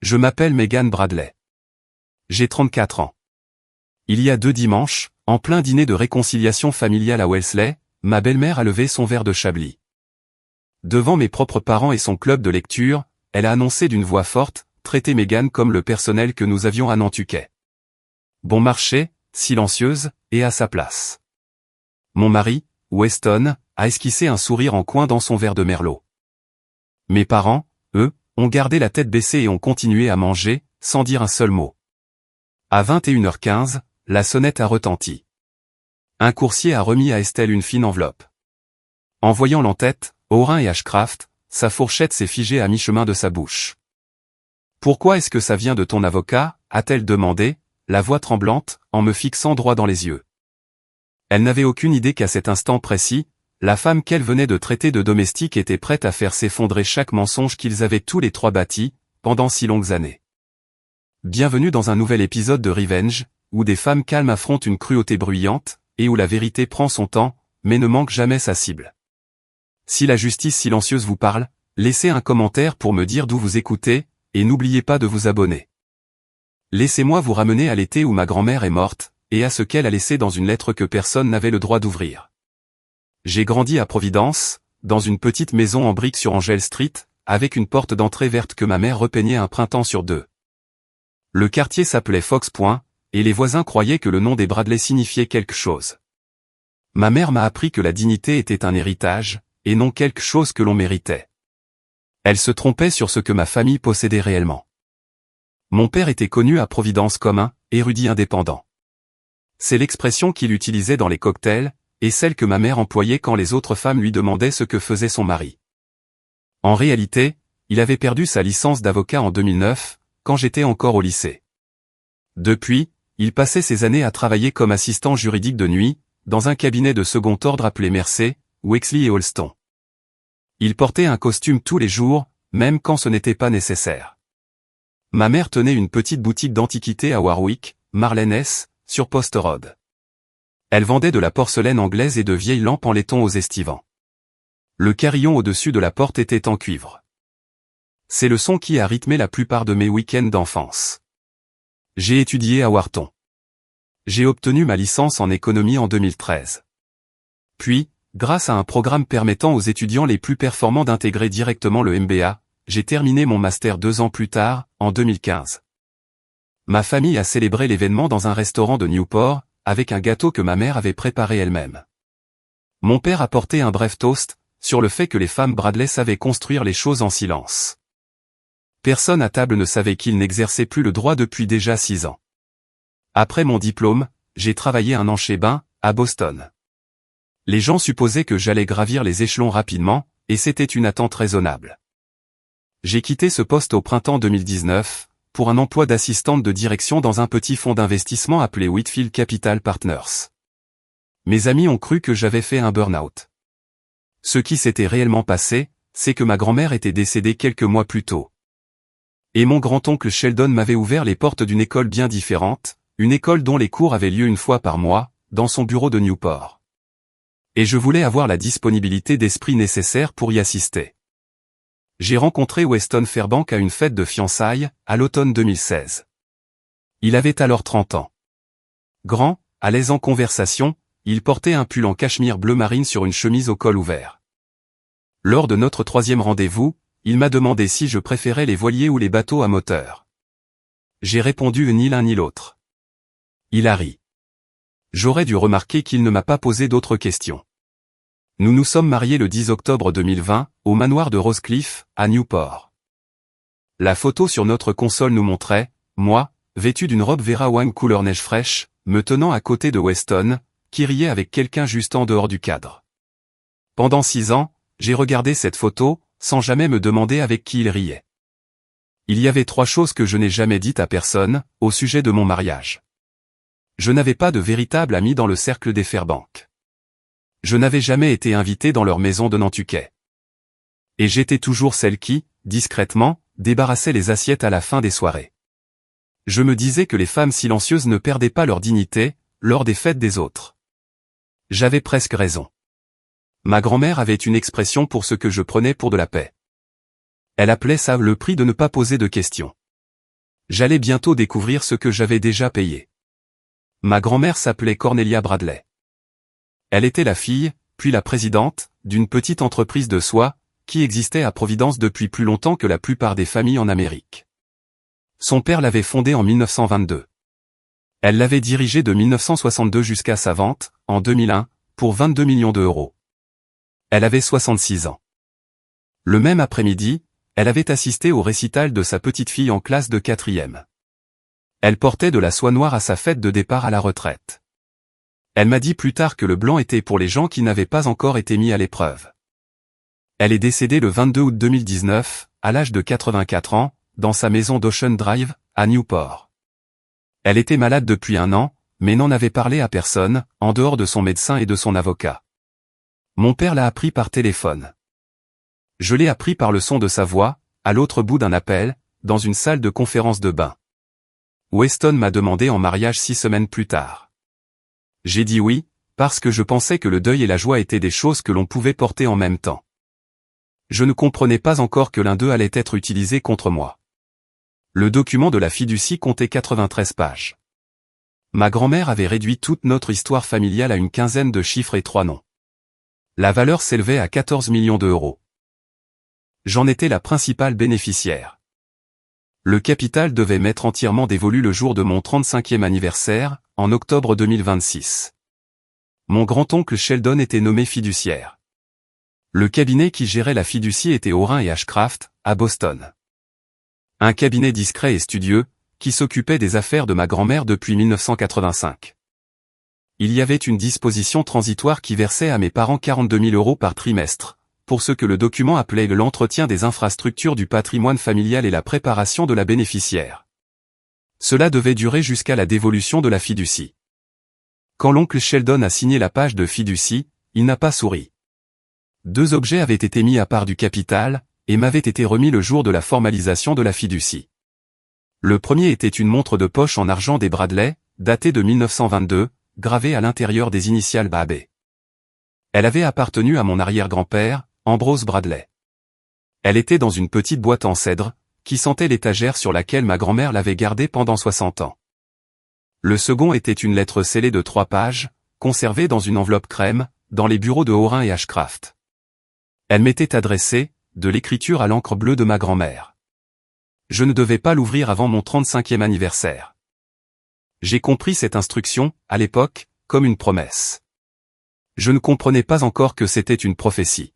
Je m'appelle Megan Bradley. J'ai 34 ans. Il y a 2 dimanches, en plein dîner de réconciliation familiale à Wellesley, ma belle-mère a levé son verre de Chablis. Devant mes propres parents et son club de lecture, elle a annoncé d'une voix forte, traiter Megan comme le personnel que nous avions à Nantucket. Bon marché, silencieuse, et à sa place. Mon mari, Weston, a esquissé un sourire en coin dans son verre de merlot. Mes parents, eux, ont gardé la tête baissée et ont continué à manger, sans dire un seul mot. À 21h15, la sonnette a retenti. Un coursier a remis à Estelle une fine enveloppe. En voyant l'entête, Orin et Ashcraft, sa fourchette s'est figée à mi-chemin de sa bouche. « Pourquoi est-ce que ça vient de ton avocat ?» a-t-elle demandé, la voix tremblante, en me fixant droit dans les yeux. Elle n'avait aucune idée qu'à cet instant précis, la femme qu'elle venait de traiter de domestique était prête à faire s'effondrer chaque mensonge qu'ils avaient tous les 3 bâti, pendant si longues années. Bienvenue dans un nouvel épisode de Revenge, où des femmes calmes affrontent une cruauté bruyante, et où la vérité prend son temps, mais ne manque jamais sa cible. Si la justice silencieuse vous parle, laissez un commentaire pour me dire d'où vous écoutez, et n'oubliez pas de vous abonner. Laissez-moi vous ramener à l'été où ma grand-mère est morte, et à ce qu'elle a laissé dans une lettre que personne n'avait le droit d'ouvrir. J'ai grandi à Providence, dans une petite maison en briques sur Angel Street, avec une porte d'entrée verte que ma mère repeignait un printemps sur 2. Le quartier s'appelait Fox Point, et les voisins croyaient que le nom des Bradley signifiait quelque chose. Ma mère m'a appris que la dignité était un héritage, et non quelque chose que l'on méritait. Elle se trompait sur ce que ma famille possédait réellement. Mon père était connu à Providence comme un « érudit indépendant ». C'est l'expression qu'il utilisait dans les cocktails, et celle que ma mère employait quand les autres femmes lui demandaient ce que faisait son mari. En réalité, il avait perdu sa licence d'avocat en 2009, quand j'étais encore au lycée. Depuis, il passait ses années à travailler comme assistant juridique de nuit, dans un cabinet de second ordre appelé Mercer, Wexley et Holston. Il portait un costume tous les jours, même quand ce n'était pas nécessaire. Ma mère tenait une petite boutique d'antiquités à Warwick, Marlène-S, sur Post Road. Elle vendait de la porcelaine anglaise et de vieilles lampes en laiton aux estivants. Le carillon au-dessus de la porte était en cuivre. C'est le son qui a rythmé la plupart de mes week-ends d'enfance. J'ai étudié à Wharton. J'ai obtenu ma licence en économie en 2013. Puis, grâce à un programme permettant aux étudiants les plus performants d'intégrer directement le MBA, j'ai terminé mon master 2 ans plus tard, en 2015. Ma famille a célébré l'événement dans un restaurant de Newport, avec un gâteau que ma mère avait préparé elle-même. Mon père a porté un bref toast, sur le fait que les femmes Bradley savaient construire les choses en silence. Personne à table ne savait qu'il n'exerçait plus le droit depuis déjà 6 ans. Après mon diplôme, j'ai travaillé 1 an chez Bain, à Boston. Les gens supposaient que j'allais gravir les échelons rapidement, et c'était une attente raisonnable. J'ai quitté ce poste au printemps 2019, pour un emploi d'assistante de direction dans un petit fonds d'investissement appelé Whitfield Capital Partners. Mes amis ont cru que j'avais fait un burn-out. Ce qui s'était réellement passé, c'est que ma grand-mère était décédée quelques mois plus tôt. Et mon grand-oncle Sheldon m'avait ouvert les portes d'une école bien différente, une école dont les cours avaient lieu 1 fois par mois, dans son bureau de Newport. Et je voulais avoir la disponibilité d'esprit nécessaire pour y assister. J'ai rencontré Weston Fairbank à une fête de fiançailles, à l'automne 2016. Il avait alors 30 ans. Grand, à l'aise en conversation, il portait un pull en cachemire bleu marine sur une chemise au col ouvert. Lors de notre 3e rendez-vous, il m'a demandé si je préférais les voiliers ou les bateaux à moteur. J'ai répondu ni l'un ni l'autre. Il a ri. J'aurais dû remarquer qu'il ne m'a pas posé d'autres questions. Nous nous sommes mariés le 10 octobre 2020, au manoir de Rosecliff, à Newport. La photo sur notre console nous montrait, moi, vêtu d'une robe Vera Wang couleur neige fraîche, me tenant à côté de Weston, qui riait avec quelqu'un juste en dehors du cadre. Pendant 6 ans, j'ai regardé cette photo, sans jamais me demander avec qui il riait. Il y avait 3 choses que je n'ai jamais dites à personne, au sujet de mon mariage. Je n'avais pas de véritable ami dans le cercle des Fairbank. Je n'avais jamais été invité dans leur maison de Nantucket. Et j'étais toujours celle qui, discrètement, débarrassait les assiettes à la fin des soirées. Je me disais que les femmes silencieuses ne perdaient pas leur dignité, lors des fêtes des autres. J'avais presque raison. Ma grand-mère avait une expression pour ce que je prenais pour de la paix. Elle appelait ça le prix de ne pas poser de questions. J'allais bientôt découvrir ce que j'avais déjà payé. Ma grand-mère s'appelait Cornelia Bradley. Elle était la fille, puis la présidente, d'une petite entreprise de soie, qui existait à Providence depuis plus longtemps que la plupart des familles en Amérique. Son père l'avait fondée en 1922. Elle l'avait dirigée de 1962 jusqu'à sa vente, en 2001, pour 22 millions d'euros. Elle avait 66 ans. Le même après-midi, elle avait assisté au récital de sa petite fille en classe de 4e. Elle portait de la soie noire à sa fête de départ à la retraite. Elle m'a dit plus tard que le blanc était pour les gens qui n'avaient pas encore été mis à l'épreuve. Elle est décédée le 22 août 2019, à l'âge de 84 ans, dans sa maison d'Ocean Drive, à Newport. Elle était malade depuis 1 an, mais n'en avait parlé à personne, en dehors de son médecin et de son avocat. Mon père l'a appris par téléphone. Je l'ai appris par le son de sa voix, à l'autre bout d'un appel, dans une salle de conférence de bain. Weston m'a demandé en mariage 6 semaines plus tard. J'ai dit oui, parce que je pensais que le deuil et la joie étaient des choses que l'on pouvait porter en même temps. Je ne comprenais pas encore que l'un d'eux allait être utilisé contre moi. Le document de la fiducie comptait 93 pages. Ma grand-mère avait réduit toute notre histoire familiale à une quinzaine de chiffres et 3 noms. La valeur s'élevait à 14 millions d'euros. J'en étais la principale bénéficiaire. Le capital devait m'être entièrement dévolu le jour de mon 35e anniversaire, en octobre 2026. Mon grand-oncle Sheldon était nommé fiduciaire. Le cabinet qui gérait la fiducie était Orin et Ashcraft, à Boston. Un cabinet discret et studieux, qui s'occupait des affaires de ma grand-mère depuis 1985. Il y avait une disposition transitoire qui versait à mes parents 42 000 euros par trimestre, pour ce que le document appelait l'entretien des infrastructures du patrimoine familial et la préparation de la bénéficiaire. Cela devait durer jusqu'à la dévolution de la fiducie. Quand l'oncle Sheldon a signé la page de fiducie, il n'a pas souri. 2 objets avaient été mis à part du capital, et m'avaient été remis le jour de la formalisation de la fiducie. Le premier était une montre de poche en argent des Bradley, datée de 1922, gravée à l'intérieur des initiales BAB. Elle avait appartenu à mon arrière-grand-père, Ambrose Bradley. Elle était dans une petite boîte en cèdre, qui sentait l'étagère sur laquelle ma grand-mère l'avait gardée pendant 60 ans. Le second était une lettre scellée de 3 pages, conservée dans une enveloppe crème, dans les bureaux de Orin et Ashcraft. Elle m'était adressée, de l'écriture à l'encre bleue de ma grand-mère. Je ne devais pas l'ouvrir avant mon 35e anniversaire. J'ai compris cette instruction, à l'époque, comme une promesse. Je ne comprenais pas encore que c'était une prophétie.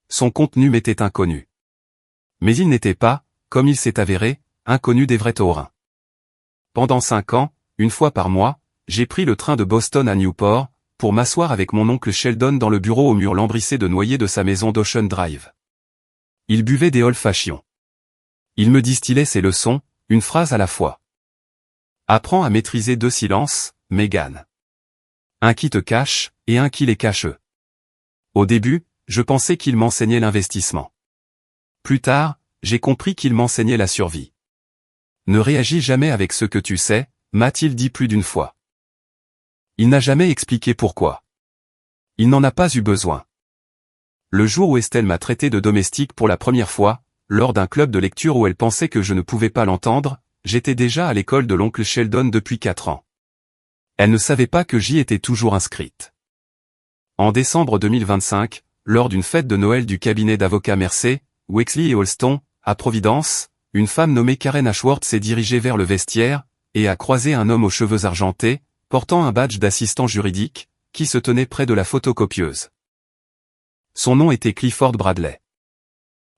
Son contenu m'était inconnu. Mais il n'était pas, comme il s'est avéré, inconnu des vrais taurins. Pendant 5 ans, une fois par mois, j'ai pris le train de Boston à Newport, pour m'asseoir avec mon oncle Sheldon dans le bureau au mur lambrissé de noyer de sa maison d'Ocean Drive. Il buvait des old-fashions. Il me distillait ses leçons, une phrase à la fois. Apprends à maîtriser 2 silences, Megan. Un qui te cache, et un qui les cache. Au début, je pensais qu'il m'enseignait l'investissement. Plus tard, j'ai compris qu'il m'enseignait la survie. Ne réagis jamais avec ce que tu sais, m'a-t-il dit plus d'une fois. Il n'a jamais expliqué pourquoi. Il n'en a pas eu besoin. Le jour où Estelle m'a traité de domestique pour la première fois, lors d'un club de lecture où elle pensait que je ne pouvais pas l'entendre, j'étais déjà à l'école de l'oncle Sheldon depuis 4 ans. Elle ne savait pas que j'y étais toujours inscrite. En décembre 2025, lors d'une fête de Noël du cabinet d'avocats Mercer, Wexley et Holston, à Providence, une femme nommée Karen Ashworth s'est dirigée vers le vestiaire, et a croisé un homme aux cheveux argentés, portant un badge d'assistant juridique, qui se tenait près de la photocopieuse. Son nom était Clifford Bradley.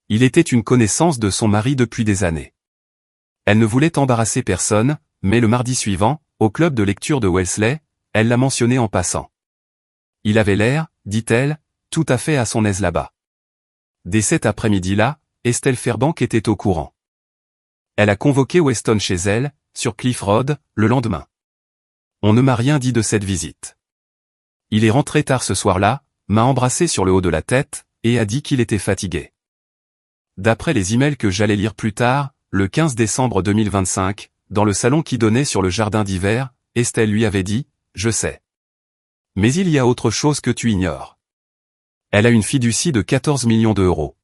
Il était une connaissance de son mari depuis des années. Elle ne voulait embarrasser personne, mais le mardi suivant, au club de lecture de Wellesley, elle l'a mentionné en passant. Il avait l'air, dit-elle, tout à fait à son aise là-bas. Dès cet après-midi-là, Estelle Fairbank était au courant. Elle a convoqué Weston chez elle, sur Cliff Road, le lendemain. On ne m'a rien dit de cette visite. Il est rentré tard ce soir-là, m'a embrassé sur le haut de la tête, et a dit qu'il était fatigué. D'après les emails que j'allais lire plus tard, le 15 décembre 2025, dans le salon qui donnait sur le jardin d'hiver, Estelle lui avait dit, « Je sais. Mais il y a autre chose que tu ignores. Elle a une fiducie de 14 millions d'euros.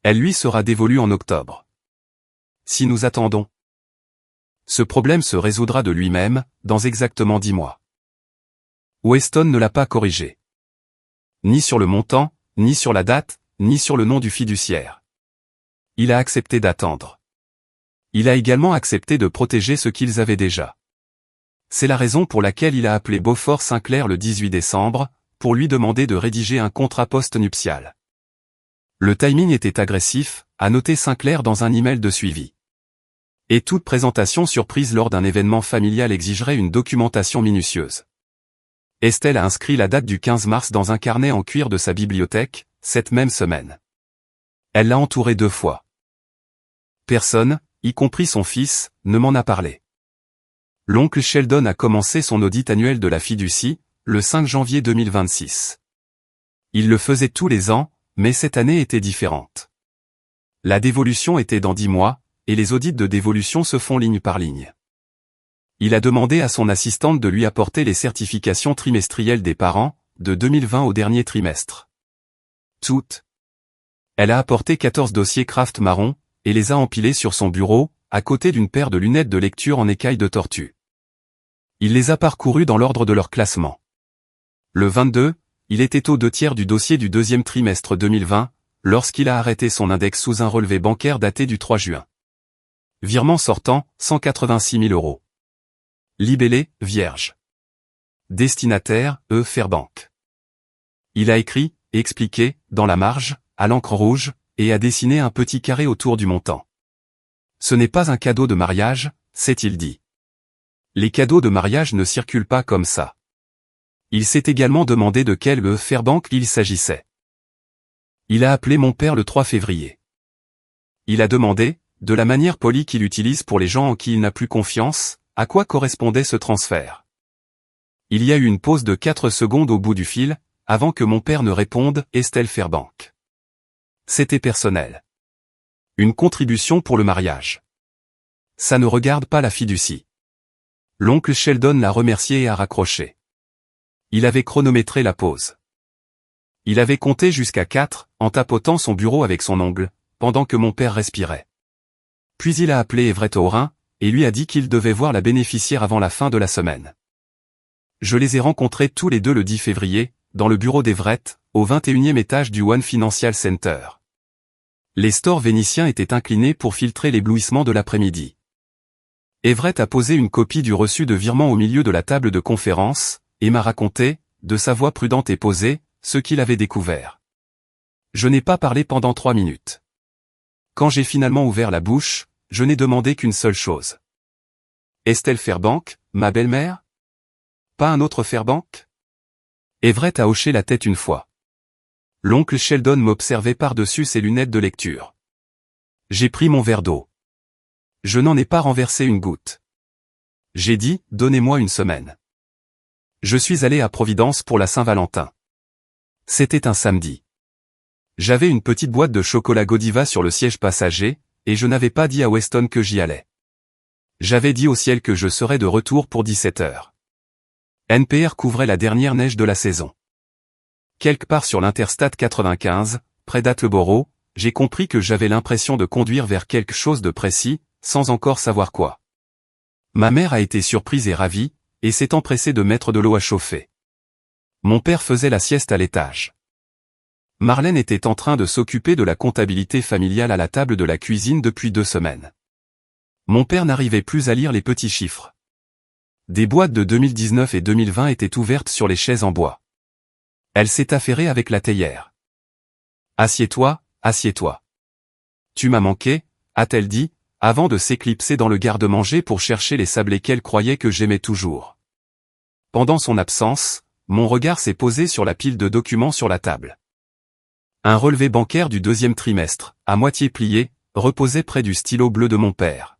Elle lui sera dévolue en octobre. Si nous attendons. Ce problème se résoudra de lui-même, dans exactement 10 mois. Weston ne l'a pas corrigé. Ni sur le montant, ni sur la date, ni sur le nom du fiduciaire. Il a accepté d'attendre. Il a également accepté de protéger ce qu'ils avaient déjà. C'est la raison pour laquelle il a appelé Beaufort Sinclair le 18 décembre, pour lui demander de rédiger un contrat post-nuptial. Le timing était agressif, a noté Sinclair dans un email de suivi. Et toute présentation surprise lors d'un événement familial exigerait une documentation minutieuse. Estelle a inscrit la date du 15 mars dans un carnet en cuir de sa bibliothèque, cette même semaine. Elle l'a entouré 2 fois. Personne, y compris son fils, ne m'en a parlé. L'oncle Sheldon a commencé son audit annuel de la fiducie, le 5 janvier 2026. Il le faisait tous les ans, mais cette année était différente. La dévolution était dans 10 mois, et les audits de dévolution se font ligne par ligne. Il a demandé à son assistante de lui apporter les certifications trimestrielles des parents, de 2020 au dernier trimestre. Toutes. Elle a apporté 14 dossiers Kraft marron, et les a empilés sur son bureau, à côté d'une paire de lunettes de lecture en écaille de tortue. Il les a parcourus dans l'ordre de leur classement. Le 22, il était aux 2/3 du dossier du deuxième trimestre 2020, lorsqu'il a arrêté son index sous un relevé bancaire daté du 3 juin. Virement sortant, 186 000 €. Libellé, vierge. Destinataire, Fairbank. Il a écrit, et expliqué, dans la marge, à l'encre rouge, et a dessiné un petit carré autour du montant. Ce n'est pas un cadeau de mariage, s'est-il dit. Les cadeaux de mariage ne circulent pas comme ça. Il s'est également demandé de quel Fairbank il s'agissait. Il a appelé mon père le 3 février. Il a demandé, de la manière polie qu'il utilise pour les gens en qui il n'a plus confiance, à quoi correspondait ce transfert. Il y a eu une pause de 4 secondes au bout du fil, avant que mon père ne réponde, Estelle Fairbank. C'était personnel. Une contribution pour le mariage. Ça ne regarde pas la fiducie. L'oncle Sheldon l'a remercié et a raccroché. Il avait chronométré la pause. Il avait compté jusqu'à 4, en tapotant son bureau avec son ongle, pendant que mon père respirait. Puis il a appelé Everett Orin, et lui a dit qu'il devait voir la bénéficiaire avant la fin de la semaine. Je les ai rencontrés tous les deux le 10 février, dans le bureau d'Everett, au 21e étage du One Financial Center. Les stores vénitiens étaient inclinés pour filtrer l'éblouissement de l'après-midi. Everett a posé une copie du reçu de virement au milieu de la table de conférence, et m'a raconté, de sa voix prudente et posée, ce qu'il avait découvert. Je n'ai pas parlé pendant 3 minutes. Quand j'ai finalement ouvert la bouche, je n'ai demandé qu'une seule chose. Estelle Fairbank, ma belle-mère? Pas un autre Fairbank? Everett a hoché la tête une fois. L'oncle Sheldon m'observait par-dessus ses lunettes de lecture. J'ai pris mon verre d'eau. Je n'en ai pas renversé une goutte. J'ai dit, donnez-moi une semaine. Je suis allé à Providence pour la Saint-Valentin. C'était un samedi. J'avais une petite boîte de chocolat Godiva sur le siège passager, et je n'avais pas dit à Weston que j'y allais. J'avais dit au ciel que je serais de retour pour 17 heures. NPR couvrait la dernière neige de la saison. Quelque part sur l'Interstate 95, près d'Attleboro, j'ai compris que j'avais l'impression de conduire vers quelque chose de précis, sans encore savoir quoi. Ma mère a été surprise et ravie, et s'est empressée de mettre de l'eau à chauffer. Mon père faisait la sieste à l'étage. Marlène était en train de s'occuper de la comptabilité familiale à la table de la cuisine depuis 2 semaines. Mon père n'arrivait plus à lire les petits chiffres. Des boîtes de 2019 et 2020 étaient ouvertes sur les chaises en bois. Elle s'est affairée avec la théière. « Assieds-toi, assieds-toi. Tu m'as manqué, a-t-elle dit, avant de s'éclipser dans le garde-manger pour chercher les sablés qu'elle croyait que j'aimais toujours. Pendant son absence, mon regard s'est posé sur la pile de documents sur la table. Un relevé bancaire du 2e trimestre, à moitié plié, reposait près du stylo bleu de mon père.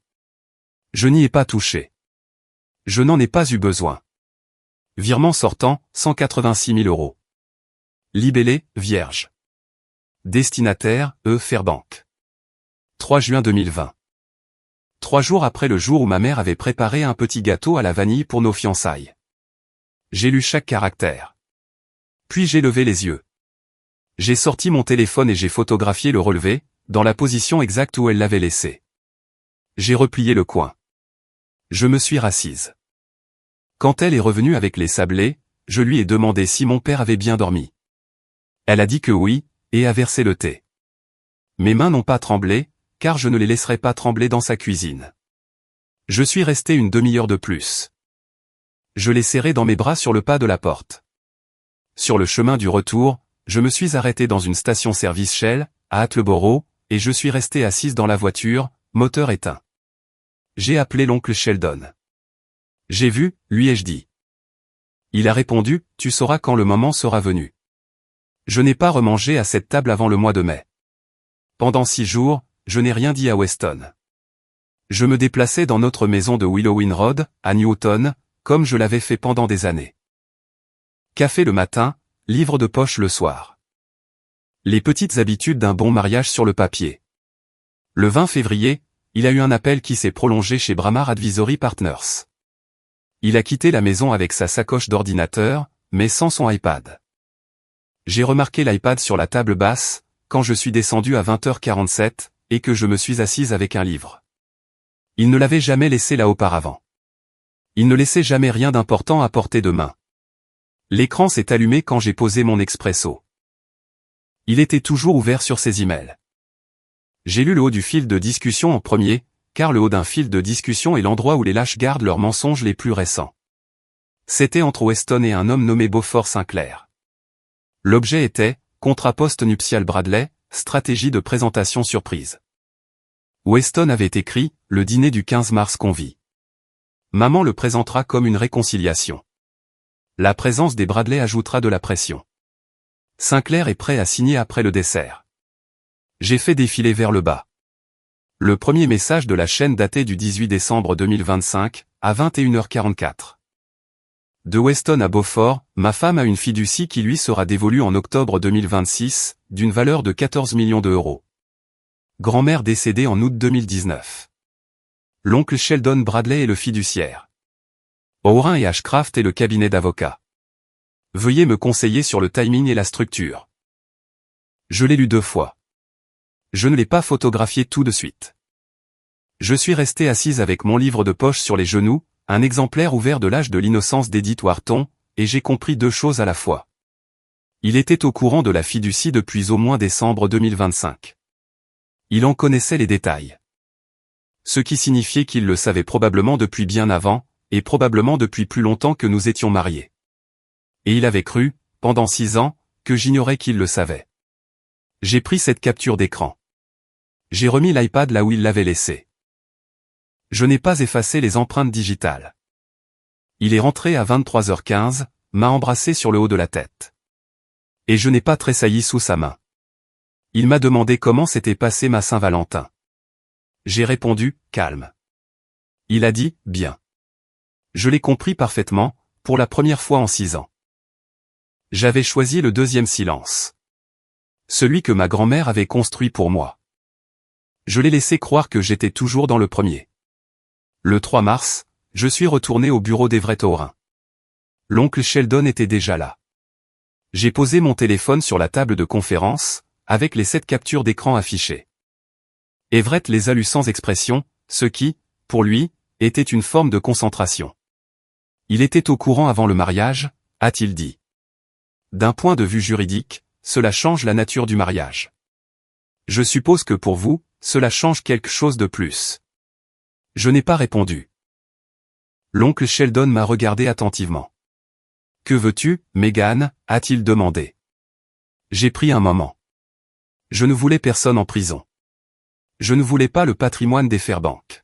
Je n'y ai pas touché. Je n'en ai pas eu besoin. Virement sortant, 186 000 €. Libellé, vierge. Destinataire, Fairbank. 3 juin 2020. 3 jours après le jour où ma mère avait préparé un petit gâteau à la vanille pour nos fiançailles. J'ai lu chaque caractère. Puis j'ai levé les yeux. J'ai sorti mon téléphone et j'ai photographié le relevé, dans la position exacte où elle l'avait laissé. J'ai replié le coin. Je me suis rassise. Quand elle est revenue avec les sablés, je lui ai demandé si mon père avait bien dormi. Elle a dit que oui, et a versé le thé. Mes mains n'ont pas tremblé, car je ne les laisserai pas trembler dans sa cuisine. Je suis resté une demi-heure de plus. Je l'ai serré dans mes bras sur le pas de la porte. Sur le chemin du retour, je me suis arrêté dans une station-service Shell, à Attleboro, et je suis resté assise dans la voiture, moteur éteint. J'ai appelé l'oncle Sheldon. J'ai vu, lui ai-je dit. Il a répondu, tu sauras quand le moment sera venu. Je n'ai pas remangé à cette table avant le mois de mai. Pendant 6 jours, je n'ai rien dit à Weston. Je me déplaçais dans notre maison de Willowin Road, à Newton, comme je l'avais fait pendant des années. Café le matin, livre de poche le soir. Les petites habitudes d'un bon mariage sur le papier. Le 20 février, il a eu un appel qui s'est prolongé chez Bramar Advisory Partners. Il a quitté la maison avec sa sacoche d'ordinateur, mais sans son iPad. J'ai remarqué l'iPad sur la table basse, quand je suis descendu à 20h47, et que je me suis assise avec un livre. Il ne l'avait jamais laissé là auparavant. Il ne laissait jamais rien d'important à portée de main. L'écran s'est allumé quand j'ai posé mon expresso. Il était toujours ouvert sur ses emails. J'ai lu le haut du fil de discussion en premier, car le haut d'un fil de discussion est l'endroit où les lâches gardent leurs mensonges les plus récents. C'était entre Weston et un homme nommé Beaufort Sinclair. L'objet était « Contrat post-nuptial Bradley, stratégie de présentation surprise ». Weston avait écrit « Le dîner du 15 mars convie. Maman le présentera comme une réconciliation. La présence des Bradley ajoutera de la pression. Sinclair est prêt à signer après le dessert. » J'ai fait défiler vers le bas. Le premier message de la chaîne daté du 18 décembre 2025, à 21h44. De Weston à Beaufort, ma femme a une fiducie qui lui sera dévolue en octobre 2026, d'une valeur de 14 millions d'euros. Grand-mère décédée en août 2019. L'oncle Sheldon Bradley est le fiduciaire. Orin et Ashcraft est le cabinet d'avocats. Veuillez me conseiller sur le timing et la structure. Je l'ai lu 2 fois. Je ne l'ai pas photographié tout de suite. Je suis resté assise avec mon livre de poche sur les genoux, un exemplaire ouvert de l'âge de l'innocence d'Edith Wharton, et j'ai compris 2 choses à la fois. Il était au courant de la fiducie depuis au moins décembre 2025. Il en connaissait les détails. Ce qui signifiait qu'il le savait probablement depuis bien avant, et probablement depuis plus longtemps que nous étions mariés. Et il avait cru, pendant 6 ans, que j'ignorais qu'il le savait. J'ai pris cette capture d'écran. J'ai remis l'iPad là où il l'avait laissé. Je n'ai pas effacé les empreintes digitales. Il est rentré à 23h15, m'a embrassé sur le haut de la tête. Et je n'ai pas tressailli sous sa main. Il m'a demandé comment s'était passé ma Saint-Valentin. J'ai répondu, calme. Il a dit, bien. Je l'ai compris parfaitement, pour la première fois en 6 ans. J'avais choisi le deuxième silence. Celui que ma grand-mère avait construit pour moi. Je l'ai laissé croire que j'étais toujours dans le premier. Le 3 mars, je suis retourné au bureau d'Everett Orin. L'oncle Sheldon était déjà là. J'ai posé mon téléphone sur la table de conférence, avec les 7 captures d'écran affichées. Everett les a lues sans expression, ce qui, pour lui, était une forme de concentration. Il était au courant avant le mariage, a-t-il dit. D'un point de vue juridique, cela change la nature du mariage. Je suppose que pour vous, cela change quelque chose de plus. Je n'ai pas répondu. L'oncle Sheldon m'a regardé attentivement. Que veux-tu, Megan, a-t-il demandé. J'ai pris un moment. Je ne voulais personne en prison. Je ne voulais pas le patrimoine des Fairbank.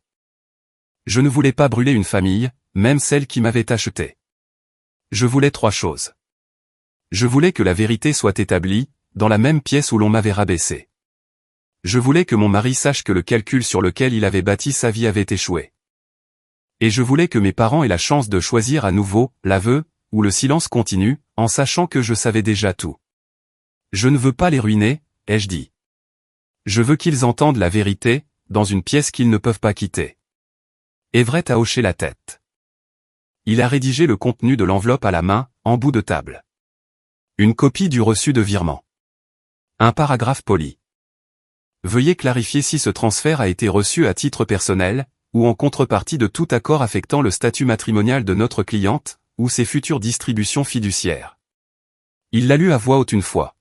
Je ne voulais pas brûler une famille, même celle qui m'avait acheté. Je voulais 3 choses. Je voulais que la vérité soit établie, dans la même pièce où l'on m'avait rabaissé. Je voulais que mon mari sache que le calcul sur lequel il avait bâti sa vie avait échoué. Et je voulais que mes parents aient la chance de choisir à nouveau, l'aveu, ou le silence continu, en sachant que je savais déjà tout. Je ne veux pas les ruiner, ai-je dit. Je veux qu'ils entendent la vérité, dans une pièce qu'ils ne peuvent pas quitter. Everett a hoché la tête. Il a rédigé le contenu de l'enveloppe à la main, en bout de table. Une copie du reçu de virement. Un paragraphe poli. Veuillez clarifier si ce transfert a été reçu à titre personnel, ou en contrepartie de tout accord affectant le statut matrimonial de notre cliente, ou ses futures distributions fiduciaires. Il l'a lu à voix haute une fois.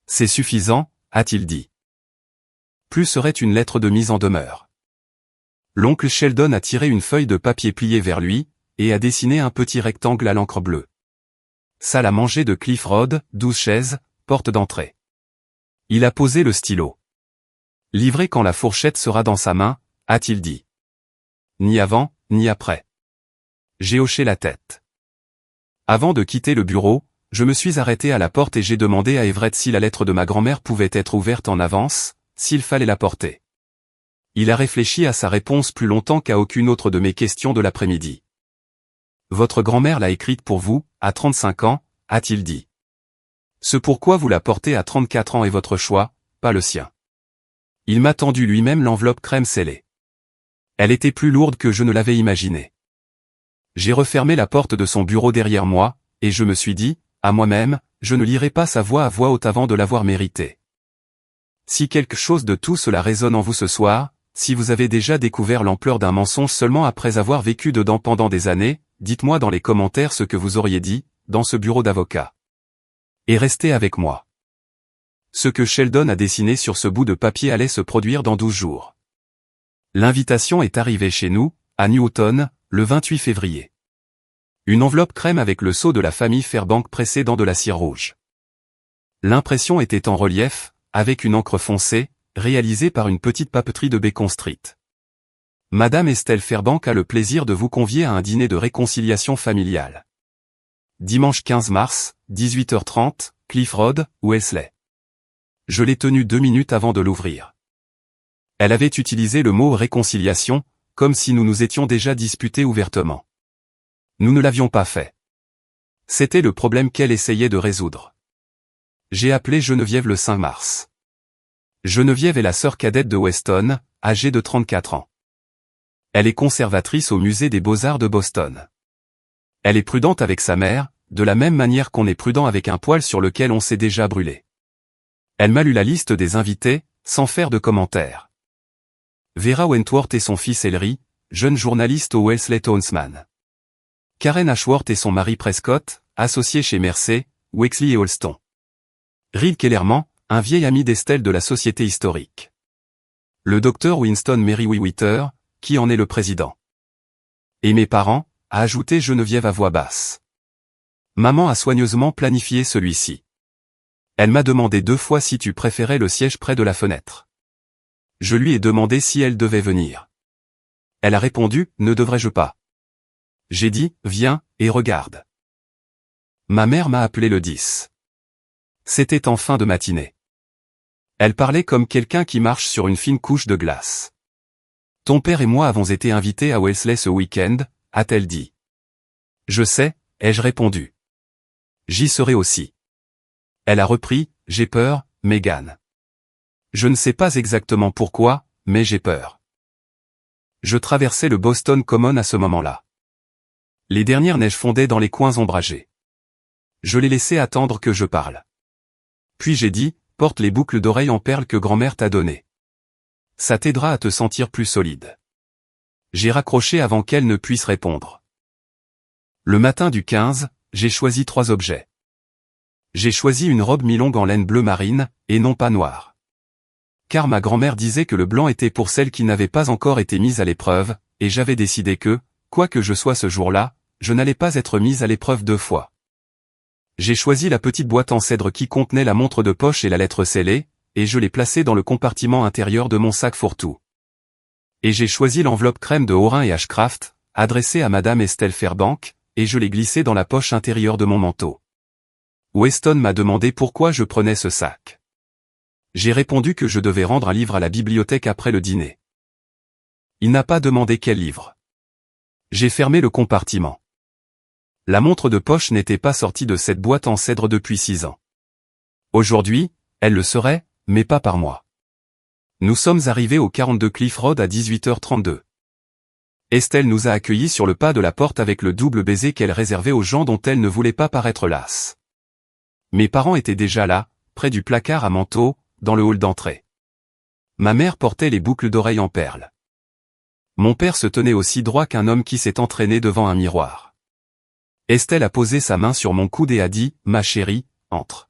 C'est suffisant, a-t-il dit. Plus serait une lettre de mise en demeure. L'oncle Sheldon a tiré une feuille de papier pliée vers lui, et a dessiné un petit rectangle à l'encre bleue. Salle à manger de Cliff Road, 12 chaises, porte d'entrée. Il a posé le stylo. Livré quand la fourchette sera dans sa main, a-t-il dit. Ni avant, ni après. J'ai hoché la tête. Avant de quitter le bureau, je me suis arrêté à la porte et j'ai demandé à Everett si la lettre de ma grand-mère pouvait être ouverte en avance, s'il fallait la porter. Il a réfléchi à sa réponse plus longtemps qu'à aucune autre de mes questions de l'après-midi. Votre grand-mère l'a écrite pour vous, à 35 ans, a-t-il dit. Ce pourquoi vous la portez à 34 ans est votre choix, pas le sien. Il m'a tendu lui-même l'enveloppe crème scellée. Elle était plus lourde que je ne l'avais imaginé. J'ai refermé la porte de son bureau derrière moi, et je me suis dit, à moi-même, je ne lirai pas sa voix à voix haute avant de l'avoir méritée. Si quelque chose de tout cela résonne en vous ce soir, si vous avez déjà découvert l'ampleur d'un mensonge seulement après avoir vécu dedans pendant des années, dites-moi dans les commentaires ce que vous auriez dit, dans ce bureau d'avocat. Et restez avec moi. Ce que Sheldon a dessiné sur ce bout de papier allait se produire dans 12 jours. L'invitation est arrivée chez nous, à Newton, le 28 février. Une enveloppe crème avec le sceau de la famille Fairbank pressé dans de la cire rouge. L'impression était en relief, avec une encre foncée, réalisée par une petite papeterie de Beacon Street. Madame Estelle Fairbank a le plaisir de vous convier à un dîner de réconciliation familiale. Dimanche 15 mars, 18h30, Cliff Road, Wellesley. Je l'ai tenue 2 minutes avant de l'ouvrir. Elle avait utilisé le mot réconciliation, comme si nous nous étions déjà disputés ouvertement. Nous ne l'avions pas fait. C'était le problème qu'elle essayait de résoudre. J'ai appelé Geneviève le 5 mars. Geneviève est la sœur cadette de Weston, âgée de 34 ans. Elle est conservatrice au musée des Beaux-Arts de Boston. Elle est prudente avec sa mère, de la même manière qu'on est prudent avec un poêle sur lequel on s'est déjà brûlé. Elle m'a lu la liste des invités, sans faire de commentaires. Vera Wentworth et son fils Ellery, jeune journaliste au Wellesley Townsman. Karen Ashworth et son mari Prescott, associés chez Mercer, Wexley et Holston. Reed Kellerman, un vieil ami d'Estelle de la Société historique. Le docteur Winston Merriweather, qui en est le président. Et mes parents, a ajouté Geneviève à voix basse. Maman a soigneusement planifié celui-ci. Elle m'a demandé 2 fois si tu préférais le siège près de la fenêtre. Je lui ai demandé si elle devait venir. Elle a répondu, ne devrais-je pas? J'ai dit, viens, et regarde. Ma mère m'a appelé le 10. C'était en fin de matinée. Elle parlait comme quelqu'un qui marche sur une fine couche de glace. Ton père et moi avons été invités à Wellesley ce week-end, a-t-elle dit. Je sais, ai-je répondu. J'y serai aussi. Elle a repris, j'ai peur, Megan. Je ne sais pas exactement pourquoi, mais j'ai peur. Je traversais le Boston Common à ce moment-là. Les dernières neiges fondaient dans les coins ombragés. Je l'ai laissé attendre que je parle. Puis j'ai dit, porte les boucles d'oreilles en perles que grand-mère t'a données. Ça t'aidera à te sentir plus solide. J'ai raccroché avant qu'elle ne puisse répondre. Le matin du 15, j'ai choisi 3 objets. J'ai choisi une robe mi-longue en laine bleu marine, et non pas noire. Car ma grand-mère disait que le blanc était pour celles qui n'avaient pas encore été mises à l'épreuve, et j'avais décidé que, quoi que je sois ce jour-là, je n'allais pas être mise à l'épreuve 2 fois. J'ai choisi la petite boîte en cèdre qui contenait la montre de poche et la lettre scellée, et je l'ai placée dans le compartiment intérieur de mon sac fourre-tout. Et j'ai choisi l'enveloppe crème de Horin et Ashcraft, adressée à Madame Estelle Fairbank, et je l'ai glissée dans la poche intérieure de mon manteau. Weston m'a demandé pourquoi je prenais ce sac. J'ai répondu que je devais rendre un livre à la bibliothèque après le dîner. Il n'a pas demandé quel livre. J'ai fermé le compartiment. La montre de poche n'était pas sortie de cette boîte en cèdre depuis 6 ans. Aujourd'hui, elle le serait, mais pas par moi. Nous sommes arrivés au 42 Cliff Road à 18h32. Estelle nous a accueillis sur le pas de la porte avec le double baiser qu'elle réservait aux gens dont elle ne voulait pas paraître lasse. Mes parents étaient déjà là, près du placard à manteau, dans le hall d'entrée. Ma mère portait les boucles d'oreilles en perles. Mon père se tenait aussi droit qu'un homme qui s'est entraîné devant un miroir. Estelle a posé sa main sur mon coude et a dit « Ma chérie, entre.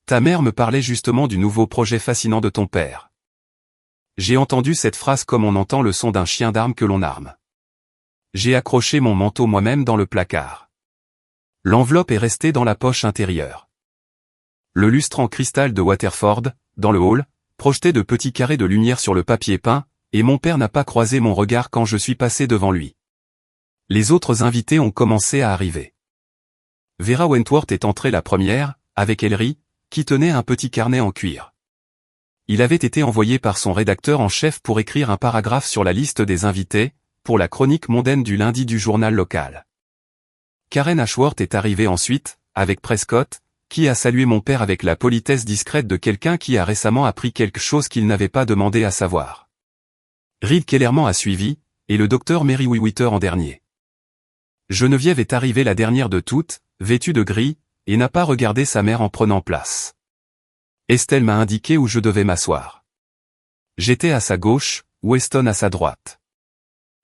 Ta mère me parlait justement du nouveau projet fascinant de ton père. » J'ai entendu cette phrase comme on entend le son d'un chien d'arme que l'on arme. J'ai accroché mon manteau moi-même dans le placard. L'enveloppe est restée dans la poche intérieure. Le lustre en cristal de Waterford, dans le hall, projetait de petits carrés de lumière sur le papier peint, et mon père n'a pas croisé mon regard quand je suis passé devant lui. Les autres invités ont commencé à arriver. Vera Wentworth est entrée la première, avec Ellery, qui tenait un petit carnet en cuir. Il avait été envoyé par son rédacteur en chef pour écrire un paragraphe sur la liste des invités, pour la chronique mondaine du lundi du journal local. Karen Ashworth est arrivée ensuite, avec Prescott, qui a salué mon père avec la politesse discrète de quelqu'un qui a récemment appris quelque chose qu'il n'avait pas demandé à savoir. Reed Kellerman a suivi, et le docteur Merriweather en dernier. Geneviève est arrivée la dernière de toutes, vêtue de gris, et n'a pas regardé sa mère en prenant place. Estelle m'a indiqué où je devais m'asseoir. J'étais à sa gauche, Weston à sa droite.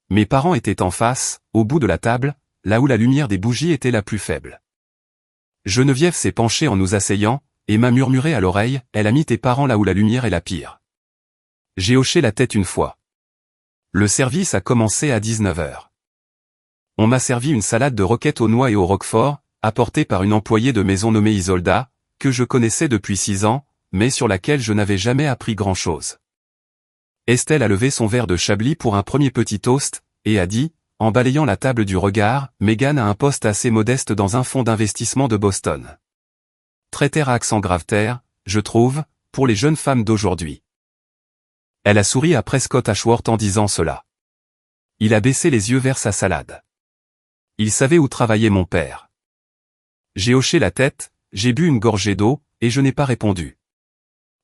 Mes parents étaient en face, au bout de la table, là où la lumière des bougies était la plus faible. Geneviève s'est penchée en nous asseyant, et m'a murmuré à l'oreille, « Elle a mis tes parents là où la lumière est la pire. » J'ai hoché la tête une fois. Le service a commencé à 19h. On m'a servi une salade de roquettes aux noix et au roquefort, apportée par une employée de maison nommée Isolda, que je connaissais depuis 6 ans, mais sur laquelle je n'avais jamais appris grand-chose. Estelle a levé son verre de Chablis pour un premier petit toast, et a dit, en balayant la table du regard, « Megan a un poste assez modeste dans un fonds d'investissement de Boston. Très terre à accent grave terre, je trouve, pour les jeunes femmes d'aujourd'hui. » Elle a souri à Prescott Ashworth en disant cela. Il a baissé les yeux vers sa salade. Il savait où travaillait mon père. J'ai hoché la tête, j'ai bu une gorgée d'eau, et je n'ai pas répondu.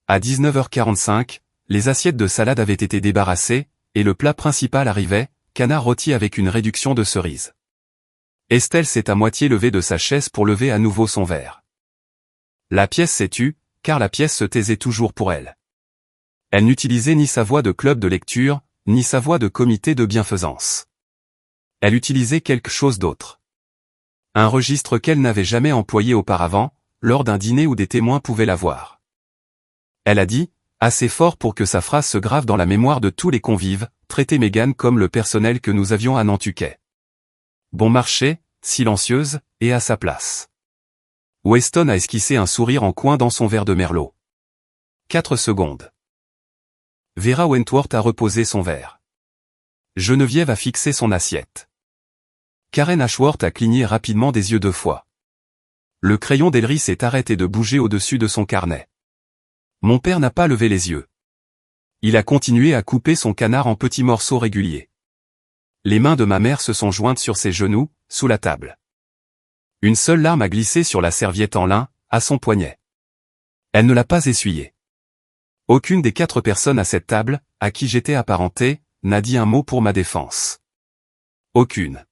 À 19h45, les assiettes de salade avaient été débarrassées, et le plat principal arrivait, canard rôti avec une réduction de cerises. Estelle s'est à moitié levée de sa chaise pour lever à nouveau son verre. La pièce s'est tue, car la pièce se taisait toujours pour elle. Elle n'utilisait ni sa voix de club de lecture, ni sa voix de comité de bienfaisance. Elle utilisait quelque chose d'autre. Un registre qu'elle n'avait jamais employé auparavant, lors d'un dîner où des témoins pouvaient la voir. Elle a dit, assez fort pour que sa phrase se grave dans la mémoire de tous les convives, traiter Megan comme le personnel que nous avions à Nantucket. Bon marché, silencieuse, et à sa place. Weston a esquissé un sourire en coin dans son verre de merlot. 4 secondes. Vera Wentworth a reposé son verre. Geneviève a fixé son assiette. Karen Ashworth a cligné rapidement des yeux 2 fois. Le crayon d'Ellery s'est arrêté de bouger au-dessus de son carnet. Mon père n'a pas levé les yeux. Il a continué à couper son canard en petits morceaux réguliers. Les mains de ma mère se sont jointes sur ses genoux, sous la table. Une seule larme a glissé sur la serviette en lin, à son poignet. Elle ne l'a pas essuyée. Aucune des 4 personnes à cette table, à qui j'étais apparenté, n'a dit un mot pour ma défense. Aucune.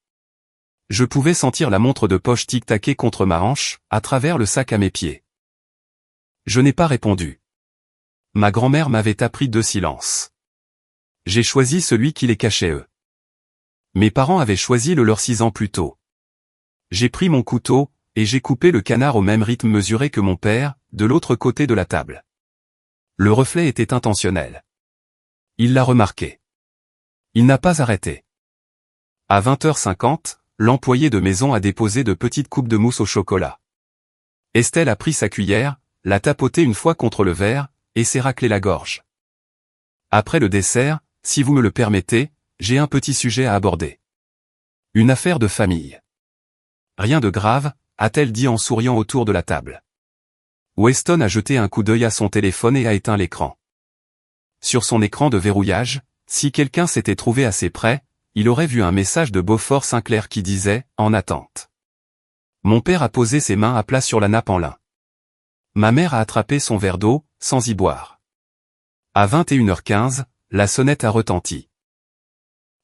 Je pouvais sentir la montre de poche tic-taquer contre ma hanche, à travers le sac à mes pieds. Je n'ai pas répondu. Ma grand-mère m'avait appris 2 silences. J'ai choisi celui qui les cachait eux. Mes parents avaient choisi le leur 6 ans plus tôt. J'ai pris mon couteau, et j'ai coupé le canard au même rythme mesuré que mon père, de l'autre côté de la table. Le reflet était intentionnel. Il l'a remarqué. Il n'a pas arrêté. À 20h50, l'employé de maison a déposé de petites coupes de mousse au chocolat. Estelle a pris sa cuillère, l'a tapotée une fois contre le verre, et s'est raclé la gorge. Après le dessert, si vous me le permettez, j'ai un petit sujet à aborder. Une affaire de famille. Rien de grave, a-t-elle dit en souriant autour de la table. Weston a jeté un coup d'œil à son téléphone et a éteint l'écran. Sur son écran de verrouillage, si quelqu'un s'était trouvé assez près, il aurait vu un message de Beaufort Sinclair qui disait « En attente ». Mon père a posé ses mains à plat sur la nappe en lin. Ma mère a attrapé son verre d'eau, sans y boire. À 21h15, la sonnette a retenti.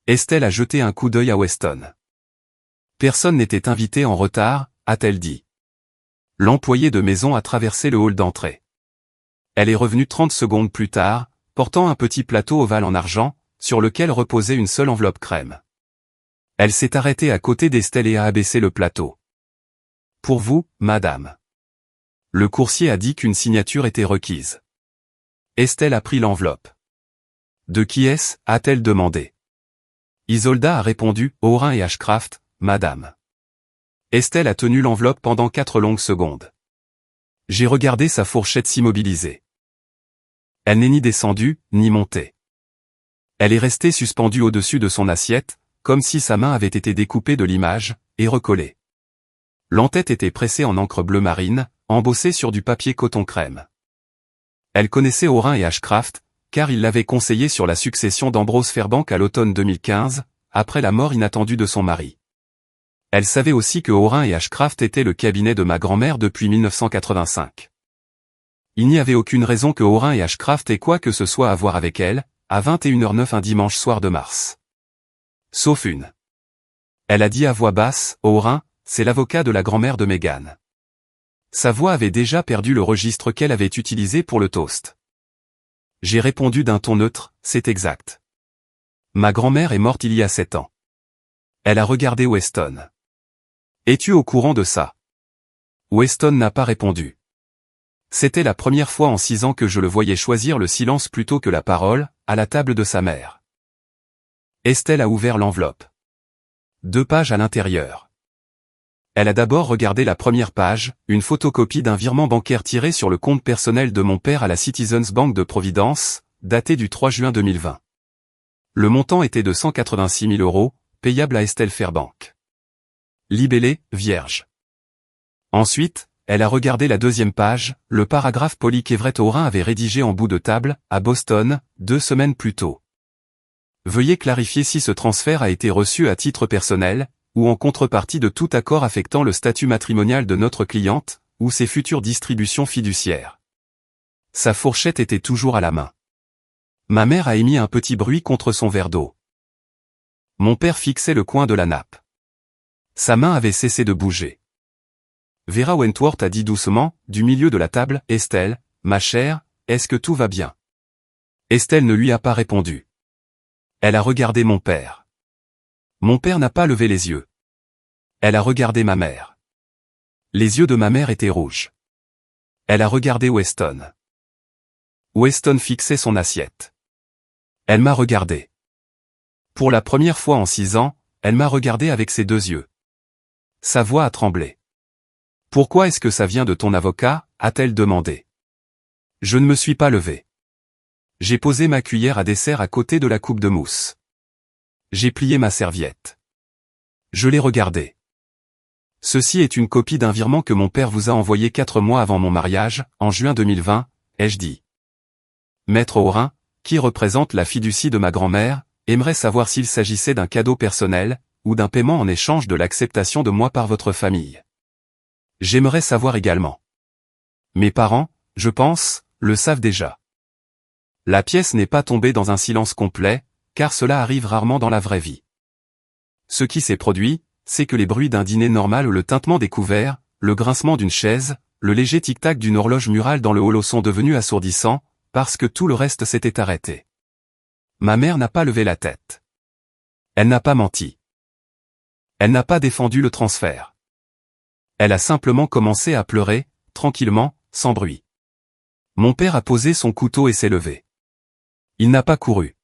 Estelle a jeté un coup d'œil à Weston. Personne n'était invité en retard, a-t-elle dit. L'employé de maison a traversé le hall d'entrée. Elle est revenue 30 secondes plus tard, portant un petit plateau ovale en argent, sur lequel reposait une seule enveloppe crème. Elle s'est arrêtée à côté d'Estelle et a abaissé le plateau. « Pour vous, madame. » Le coursier a dit qu'une signature était requise. Estelle a pris l'enveloppe. « De qui est-ce » a-t-elle demandé. Isolda a répondu « Orin et Ashcraft, madame. » Estelle a tenu l'enveloppe pendant 4 longues secondes. J'ai regardé sa fourchette s'immobiliser. Elle n'est ni descendue, ni montée. Elle est restée suspendue au-dessus de son assiette, comme si sa main avait été découpée de l'image, et recollée. L'entête était pressée en encre bleu marine, embossée sur du papier coton crème. Elle connaissait Orin et Ashcraft, car il l'avait conseillé sur la succession d'Ambrose Fairbank à l'automne 2015, après la mort inattendue de son mari. Elle savait aussi que Orin et Ashcraft étaient le cabinet de ma grand-mère depuis 1985. Il n'y avait aucune raison que Orin et Ashcraft aient quoi que ce soit à voir avec elle, à 21h09 un dimanche soir de mars. Sauf une. Elle a dit à voix basse, Orin, c'est l'avocat de la grand-mère de Meghan. Sa voix avait déjà perdu le registre qu'elle avait utilisé pour le toast. J'ai répondu d'un ton neutre, c'est exact. Ma grand-mère est morte il y a 7 ans. Elle a regardé Weston. Es-tu au courant de ça? Weston n'a pas répondu. C'était la première fois en 6 ans que je le voyais choisir le silence plutôt que la parole, à la table de sa mère. Estelle a ouvert l'enveloppe. 2 pages à l'intérieur. Elle a d'abord regardé la première page, une photocopie d'un virement bancaire tiré sur le compte personnel de mon père à la Citizens Bank de Providence, daté du 3 juin 2020. Le montant était de 186 000 €, payable à Estelle Fairbank. Libellé, vierge. Ensuite, elle a regardé la deuxième page, le paragraphe poli qu'Everett Orin avait rédigé en bout de table, à Boston, 2 semaines plus tôt. Veuillez clarifier si ce transfert a été reçu à titre personnel, ou en contrepartie de tout accord affectant le statut matrimonial de notre cliente, ou ses futures distributions fiduciaires. Sa fourchette était toujours à la main. Ma mère a émis un petit bruit contre son verre d'eau. Mon père fixait le coin de la nappe. Sa main avait cessé de bouger. Vera Wentworth a dit doucement, du milieu de la table, « Estelle, ma chère, est-ce que tout va bien ?» Estelle ne lui a pas répondu. Elle a regardé mon père. Mon père n'a pas levé les yeux. Elle a regardé ma mère. Les yeux de ma mère étaient rouges. Elle a regardé Weston. Weston fixait son assiette. Elle m'a regardé. Pour la première fois en 6 ans, elle m'a regardé avec ses 2 yeux. Sa voix a tremblé. « Pourquoi est-ce que ça vient de ton avocat ?» a-t-elle demandé. Je ne me suis pas levé. J'ai posé ma cuillère à dessert à côté de la coupe de mousse. J'ai plié ma serviette. Je l'ai regardé. Ceci est une copie d'un virement que mon père vous a envoyé 4 mois avant mon mariage, en juin 2020, ai-je dit. Maître Orin, qui représente la fiducie de ma grand-mère, aimerait savoir s'il s'agissait d'un cadeau personnel, ou d'un paiement en échange de l'acceptation de moi par votre famille. J'aimerais savoir également. Mes parents, je pense, le savent déjà. La pièce n'est pas tombée dans un silence complet, car cela arrive rarement dans la vraie vie. Ce qui s'est produit, c'est que les bruits d'un dîner normal ou le tintement des couverts, le grincement d'une chaise, le léger tic-tac d'une horloge murale dans le hall sont devenus assourdissants, parce que tout le reste s'était arrêté. Ma mère n'a pas levé la tête. Elle n'a pas menti. Elle n'a pas défendu le transfert. Elle a simplement commencé à pleurer, tranquillement, sans bruit. Mon père a posé son couteau et s'est levé. Il n'a pas couru.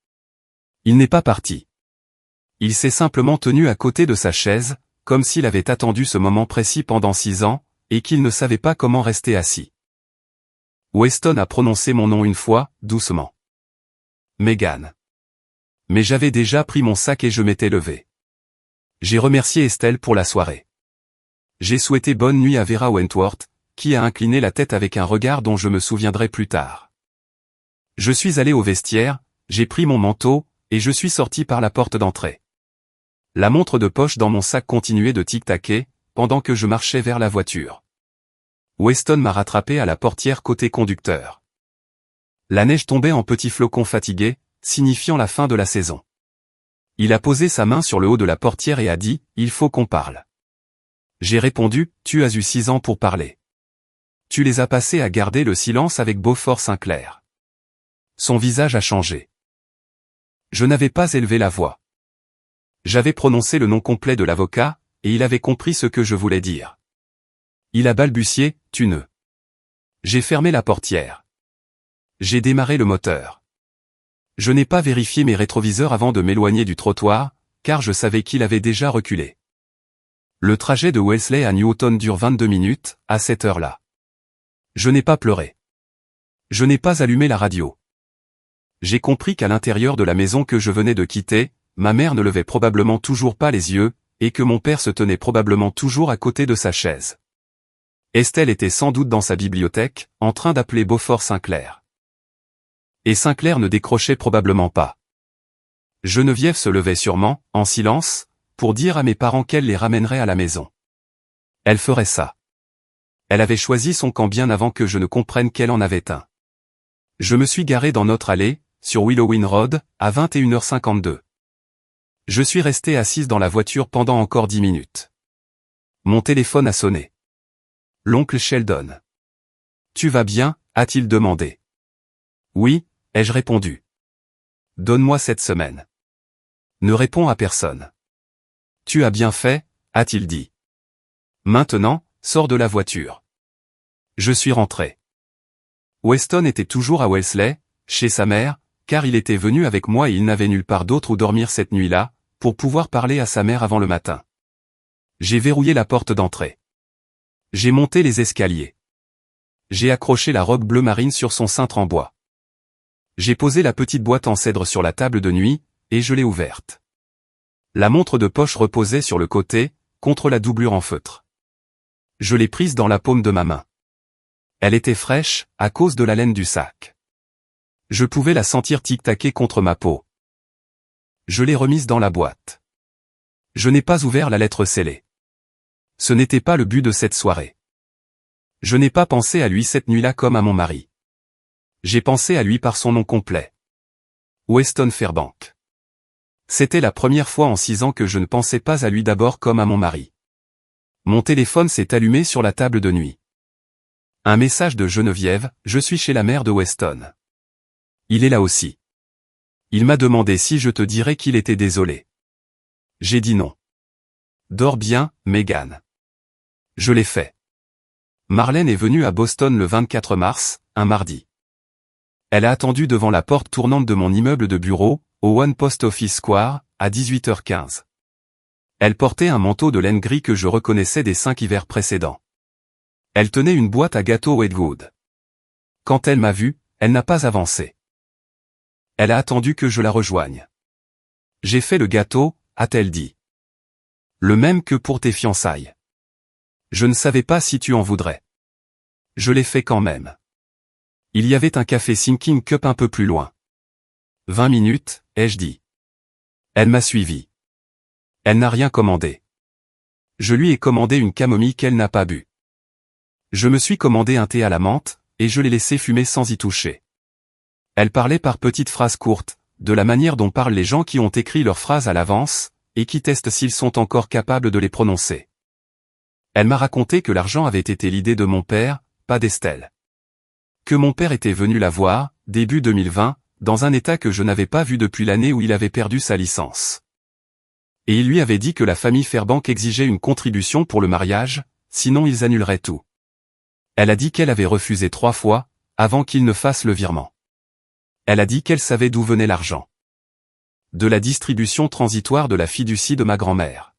Il n'est pas parti. Il s'est simplement tenu à côté de sa chaise, comme s'il avait attendu ce moment précis pendant 6 ans, et qu'il ne savait pas comment rester assis. Weston a prononcé mon nom une fois, doucement. Meghan. Mais j'avais déjà pris mon sac et je m'étais levé. J'ai remercié Estelle pour la soirée. J'ai souhaité bonne nuit à Vera Wentworth, qui a incliné la tête avec un regard dont je me souviendrai plus tard. Je suis allé au vestiaire, j'ai pris mon manteau, et je suis sorti par la porte d'entrée. La montre de poche dans mon sac continuait de tic-taquer, pendant que je marchais vers la voiture. Weston m'a rattrapé à la portière côté conducteur. La neige tombait en petits flocons fatigués, signifiant la fin de la saison. Il a posé sa main sur le haut de la portière et a dit, « Il faut qu'on parle. » J'ai répondu, « Tu as eu 6 ans pour parler. Tu les as passés à garder le silence avec Beaufort Sinclair. » Son visage a changé. Je n'avais pas élevé la voix. J'avais prononcé le nom complet de l'avocat, et il avait compris ce que je voulais dire. Il a balbutié, « Tu ne. » J'ai fermé la portière. J'ai démarré le moteur. Je n'ai pas vérifié mes rétroviseurs avant de m'éloigner du trottoir, car je savais qu'il avait déjà reculé. Le trajet de Wellesley à Newton dure 22 minutes, à cette heure-là. Je n'ai pas pleuré. Je n'ai pas allumé la radio. J'ai compris qu'à l'intérieur de la maison que je venais de quitter, ma mère ne levait probablement toujours pas les yeux, et que mon père se tenait probablement toujours à côté de sa chaise. Estelle était sans doute dans sa bibliothèque, en train d'appeler Beaufort Sinclair. Et Sinclair ne décrochait probablement pas. Geneviève se levait sûrement, en silence, pour dire à mes parents qu'elle les ramènerait à la maison. Elle ferait ça. Elle avait choisi son camp bien avant que je ne comprenne qu'elle en avait un. Je me suis garé dans notre allée, sur Willowin Road, à 21h52. Je suis resté assise dans la voiture pendant encore 10 minutes. Mon téléphone a sonné. L'oncle Sheldon. « Tu vas bien ?» a-t-il demandé. « Oui », ai-je répondu. « Donne-moi cette semaine. » Ne réponds à personne. « Tu as bien fait », a-t-il dit. « Maintenant, sors de la voiture. » Je suis rentré. Weston était toujours à Wellesley, chez sa mère, car il était venu avec moi et il n'avait nulle part d'autre où dormir cette nuit-là, pour pouvoir parler à sa mère avant le matin. J'ai verrouillé la porte d'entrée. J'ai monté les escaliers. J'ai accroché la robe bleu marine sur son cintre en bois. J'ai posé la petite boîte en cèdre sur la table de nuit, et je l'ai ouverte. La montre de poche reposait sur le côté, contre la doublure en feutre. Je l'ai prise dans la paume de ma main. Elle était fraîche, à cause de la laine du sac. Je pouvais la sentir tic-taquer contre ma peau. Je l'ai remise dans la boîte. Je n'ai pas ouvert la lettre scellée. Ce n'était pas le but de cette soirée. Je n'ai pas pensé à lui cette nuit-là comme à mon mari. J'ai pensé à lui par son nom complet. Weston Fairbank. C'était la première fois en 6 ans que je ne pensais pas à lui d'abord comme à mon mari. Mon téléphone s'est allumé sur la table de nuit. Un message de Geneviève, « Je suis chez la mère de Weston. Il est là aussi. Il m'a demandé si je te dirais qu'il était désolé. » J'ai dit non. « Dors bien, Megan. » Je l'ai fait. Marlène est venue à Boston le 24 mars, un mardi. Elle a attendu devant la porte tournante de mon immeuble de bureau, au One Post Office Square, à 18h15. Elle portait un manteau de laine gris que je reconnaissais des 5 hivers précédents. Elle tenait une boîte à gâteaux Wedgwood. Quand elle m'a vu, elle n'a pas avancé. Elle a attendu que je la rejoigne. « J'ai fait le gâteau », a-t-elle dit. « Le même que pour tes fiançailles. Je ne savais pas si tu en voudrais. Je l'ai fait quand même. » Il y avait un café Thinking Cup un peu plus loin. 20 minutes, ai-je dit. Elle m'a suivi. Elle n'a rien commandé. Je lui ai commandé une camomille qu'elle n'a pas bu. Je me suis commandé un thé à la menthe, et je l'ai laissé fumer sans y toucher. Elle parlait par petites phrases courtes, de la manière dont parlent les gens qui ont écrit leurs phrases à l'avance, et qui testent s'ils sont encore capables de les prononcer. Elle m'a raconté que l'argent avait été l'idée de mon père, pas d'Estelle. Que mon père était venu la voir, début 2020, dans un état que je n'avais pas vu depuis l'année où il avait perdu sa licence. Et il lui avait dit que la famille Fairbank exigeait une contribution pour le mariage, sinon ils annuleraient tout. Elle a dit qu'elle avait refusé 3 fois, avant qu'il ne fasse le virement. Elle a dit qu'elle savait d'où venait l'argent. De la distribution transitoire de la fiducie de ma grand-mère.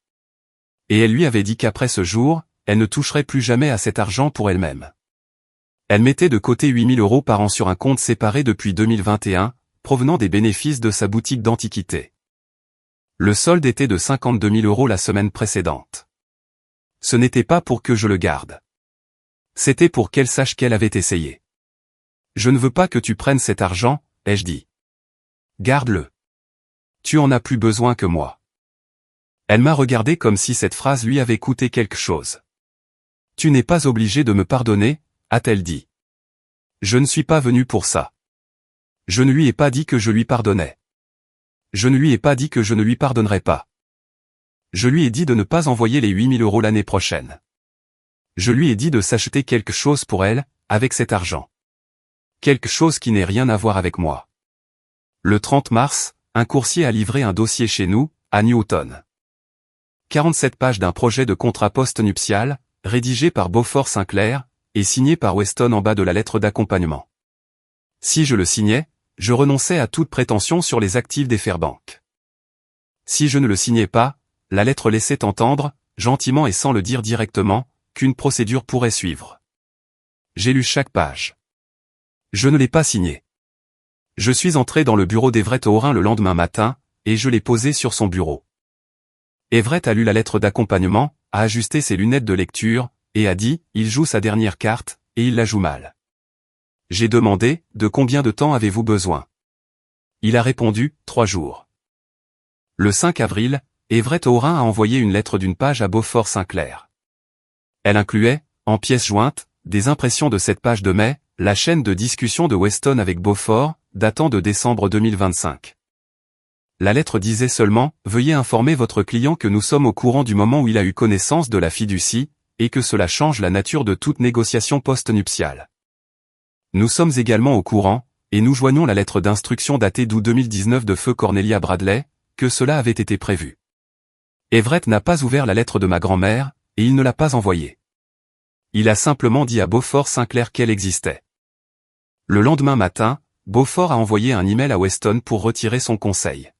Et elle lui avait dit qu'après ce jour, elle ne toucherait plus jamais à cet argent pour elle-même. Elle mettait de côté 8 000 € par an sur un compte séparé depuis 2021, provenant des bénéfices de sa boutique d'antiquités. Le solde était de 52 000 € la semaine précédente. Ce n'était pas pour que je le garde. C'était pour qu'elle sache qu'elle avait essayé. Je ne veux pas que tu prennes cet argent, ai-je dit. Garde-le. Tu en as plus besoin que moi. Elle m'a regardé comme si cette phrase lui avait coûté quelque chose. Tu n'es pas obligé de me pardonner, a-t-elle dit. Je ne suis pas venu pour ça. Je ne lui ai pas dit que je lui pardonnais. Je ne lui ai pas dit que je ne lui pardonnerais pas. Je lui ai dit de ne pas envoyer les 8 000 € l'année prochaine. Je lui ai dit de s'acheter quelque chose pour elle, avec cet argent. Quelque chose qui n'ait rien à voir avec moi. Le 30 mars, un coursier a livré un dossier chez nous, à Newton. 47 pages d'un projet de contrat post-nuptial, rédigé par Beaufort Sinclair, et signé par Weston en bas de la lettre d'accompagnement. Si je le signais, je renonçais à toute prétention sur les actifs des Fairbank. Si je ne le signais pas, la lettre laissait entendre, gentiment et sans le dire directement, qu'une procédure pourrait suivre. J'ai lu chaque page. Je ne l'ai pas signé. Je suis entré dans le bureau d'Everett Orin le lendemain matin, et je l'ai posé sur son bureau. Everett a lu la lettre d'accompagnement, a ajusté ses lunettes de lecture, et a dit, il joue sa dernière carte, et il la joue mal. J'ai demandé, de combien de temps avez-vous besoin? Il a répondu, 3 jours. Le 5 avril, Everett Orin a envoyé une lettre d'une page à Beaufort Sinclair. Elle incluait, en pièces jointes, des impressions de cette page de mai, la chaîne de discussion de Weston avec Beaufort, datant de décembre 2025. La lettre disait seulement, veuillez informer votre client que nous sommes au courant du moment où il a eu connaissance de la fiducie, et que cela change la nature de toute négociation post-nuptiale. Nous sommes également au courant, et nous joignons la lettre d'instruction datée d'août 2019 de feu Cornelia Bradley, que cela avait été prévu. Everett n'a pas ouvert la lettre de ma grand-mère, et il ne l'a pas envoyée. Il a simplement dit à Beaufort Sinclair qu'elle existait. Le lendemain matin, Beaufort a envoyé un email à Weston pour retirer son conseil.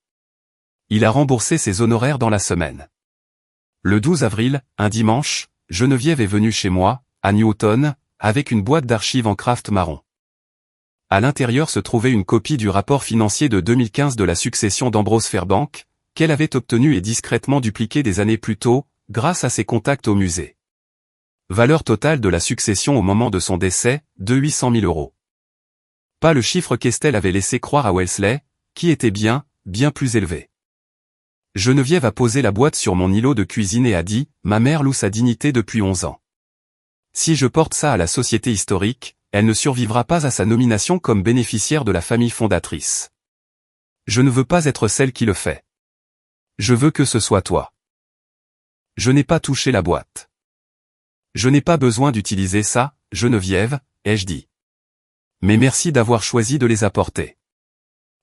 Il a remboursé ses honoraires dans la semaine. Le 12 avril, un dimanche, Geneviève est venue chez moi, à Newton, avec une boîte d'archives en craft marron. À l'intérieur se trouvait une copie du rapport financier de 2015 de la succession d'Ambrose Fairbank, qu'elle avait obtenu et discrètement dupliqué des années plus tôt, grâce à ses contacts au musée. Valeur totale de la succession au moment de son décès, de 800 000 €. Pas le chiffre qu'Estelle avait laissé croire à Wellesley, qui était bien plus élevé. Geneviève a posé la boîte sur mon îlot de cuisine et a dit, ma mère loue sa dignité depuis 11 ans. Si je porte ça à la société historique, elle ne survivra pas à sa nomination comme bénéficiaire de la famille fondatrice. Je ne veux pas être celle qui le fait. Je veux que ce soit toi. Je n'ai pas touché la boîte. Je n'ai pas besoin d'utiliser ça, Geneviève, ai-je dit. Mais merci d'avoir choisi de les apporter.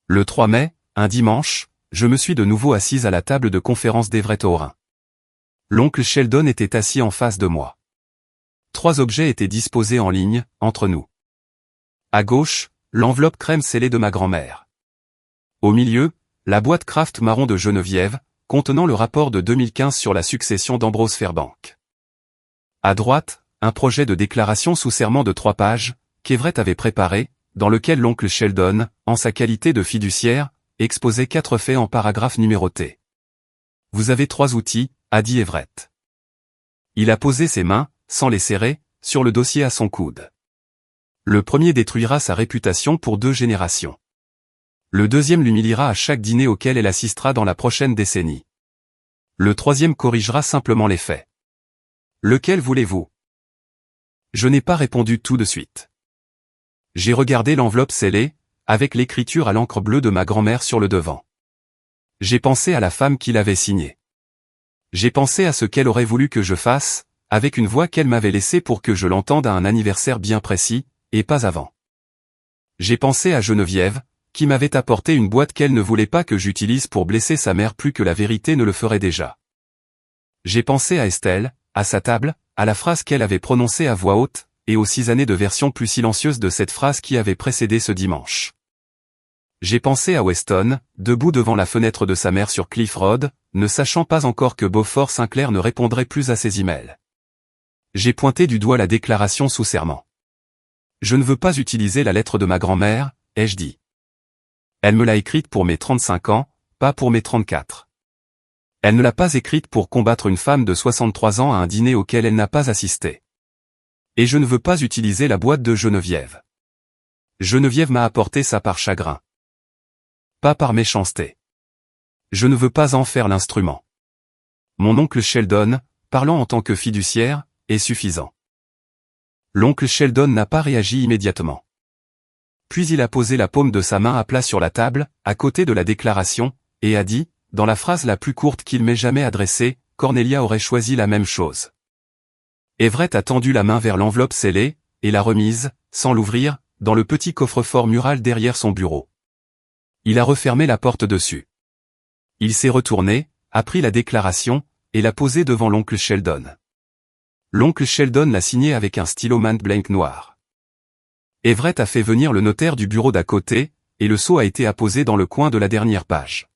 Le 3 mai, un dimanche, je me suis de nouveau assise à la table de conférence d'Everett Orin. L'oncle Sheldon était assis en face de moi. 3 objets étaient disposés en ligne, entre nous. À gauche, l'enveloppe crème scellée de ma grand-mère. Au milieu, la boîte craft marron de Geneviève, contenant le rapport de 2015 sur la succession d'Ambrose Fairbank. À droite, un projet de déclaration sous serment de 3 pages, qu'Everett avait préparé, dans lequel l'oncle Sheldon, en sa qualité de fiduciaire, exposait 4 faits en paragraphes numérotés. Vous avez 3 outils, a dit Everett. Il a posé ses mains, sans les serrer, sur le dossier à son coude. Le premier détruira sa réputation pour 2 générations. Le deuxième l'humiliera à chaque dîner auquel elle assistera dans la prochaine décennie. Le troisième corrigera simplement les faits. Lequel voulez-vous? Je n'ai pas répondu tout de suite. J'ai regardé l'enveloppe scellée, avec l'écriture à l'encre bleue de ma grand-mère sur le devant. J'ai pensé à la femme qui l'avait signée. J'ai pensé à ce qu'elle aurait voulu que je fasse, avec une voix qu'elle m'avait laissée pour que je l'entende à un anniversaire bien précis, et pas avant. J'ai pensé à Geneviève, qui m'avait apporté une boîte qu'elle ne voulait pas que j'utilise pour blesser sa mère plus que la vérité ne le ferait déjà. J'ai pensé à Estelle, à sa table, à la phrase qu'elle avait prononcée à voix haute, et aux 6 années de version plus silencieuse de cette phrase qui avait précédé ce dimanche. J'ai pensé à Weston, debout devant la fenêtre de sa mère sur Cliff Road, ne sachant pas encore que Beaufort Sinclair ne répondrait plus à ses emails. J'ai pointé du doigt la déclaration sous serment. Je ne veux pas utiliser la lettre de ma grand-mère, ai-je dit. Elle me l'a écrite pour mes 35 ans, pas pour mes 34. Elle ne l'a pas écrite pour combattre une femme de 63 ans à un dîner auquel elle n'a pas assisté. Et je ne veux pas utiliser la boîte de Geneviève. Geneviève m'a apporté ça par chagrin. Pas par méchanceté. Je ne veux pas en faire l'instrument. Mon oncle Sheldon, parlant en tant que fiduciaire, est suffisant. L'oncle Sheldon n'a pas réagi immédiatement. Puis il a posé la paume de sa main à plat sur la table, à côté de la déclaration, et a dit, dans la phrase la plus courte qu'il m'ait jamais adressée, Cornelia aurait choisi la même chose. Everett a tendu la main vers l'enveloppe scellée, et l'a remise, sans l'ouvrir, dans le petit coffre-fort mural derrière son bureau. Il a refermé la porte dessus. Il s'est retourné, a pris la déclaration, et l'a posée devant l'oncle Sheldon. L'oncle Sheldon l'a signée avec un stylo Montblanc noir. Everett a fait venir le notaire du bureau d'à côté, et le sceau a été apposé dans le coin de la dernière page.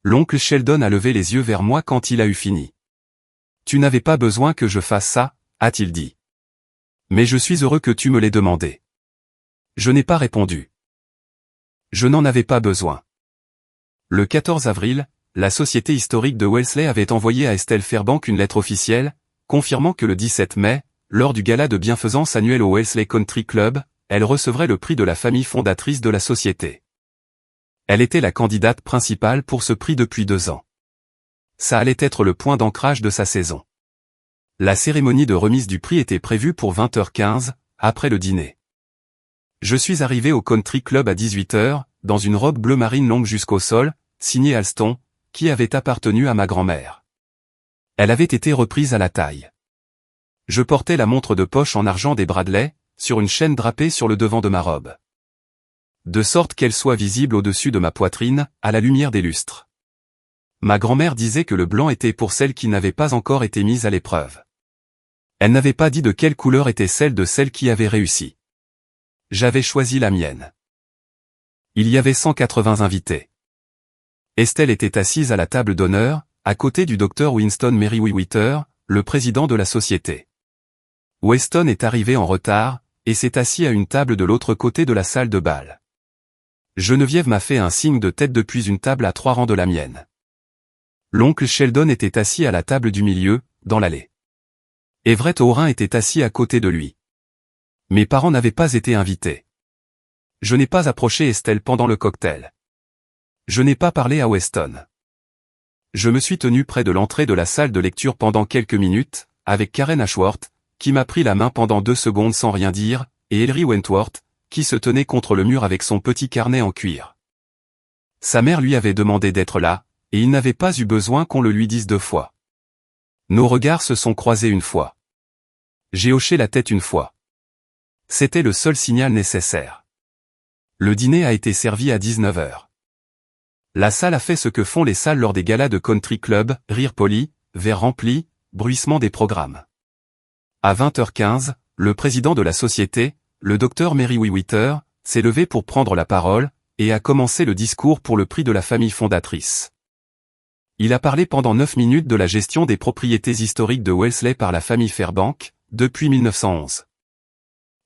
L'oncle Sheldon a levé les yeux vers moi quand il a eu fini. « Tu n'avais pas besoin que je fasse ça, a-t-il dit. Mais je suis heureux que tu me l'aies demandé. » Je n'ai pas répondu. Je n'en avais pas besoin. Le 14 avril, la Société historique de Wellesley avait envoyé à Estelle Fairbank une lettre officielle, confirmant que le 17 mai, lors du gala de bienfaisance annuel au Wellesley Country Club, elle recevrait le prix de la famille fondatrice de la société. Elle était la candidate principale pour ce prix depuis 2 ans. Ça allait être le point d'ancrage de sa saison. La cérémonie de remise du prix était prévue pour 20h15, après le dîner. Je suis arrivé au Country Club à 18h, dans une robe bleu marine longue jusqu'au sol, signée Alston, qui avait appartenu à ma grand-mère. Elle avait été reprise à la taille. Je portais la montre de poche en argent des Bradley, sur une chaîne drapée sur le devant de ma robe. De sorte qu'elle soit visible au-dessus de ma poitrine, à la lumière des lustres. Ma grand-mère disait que le blanc était pour celles qui n'avaient pas encore été mises à l'épreuve. Elle n'avait pas dit de quelle couleur était celle de celles qui avaient réussi. J'avais choisi la mienne. Il y avait 180 invités. Estelle était assise à la table d'honneur, à côté du docteur Winston Merriweather, le président de la société. Weston est arrivé en retard, et s'est assis à une table de l'autre côté de la salle de bal. Geneviève m'a fait un signe de tête depuis une table à 3 rangs de la mienne. L'oncle Sheldon était assis à la table du milieu, dans l'allée. Everett Orin était assis à côté de lui. Mes parents n'avaient pas été invités. Je n'ai pas approché Estelle pendant le cocktail. Je n'ai pas parlé à Weston. Je me suis tenu près de l'entrée de la salle de lecture pendant quelques minutes, avec Karen Ashworth, qui m'a pris la main pendant 2 secondes sans rien dire, et Ellery Wentworth, qui se tenait contre le mur avec son petit carnet en cuir. Sa mère lui avait demandé d'être là, et il n'avait pas eu besoin qu'on le lui dise 2 fois. Nos regards se sont croisés une fois. J'ai hoché la tête une fois. C'était le seul signal nécessaire. Le dîner a été servi à 19h. La salle a fait ce que font les salles lors des galas de country club, rire poli, verre rempli, bruissement des programmes. À 20h15, le président de la société, le docteur Merriweather, s'est levé pour prendre la parole, et a commencé le discours pour le prix de la famille fondatrice. Il a parlé pendant 9 minutes de la gestion des propriétés historiques de Wellesley par la famille Fairbank, depuis 1911.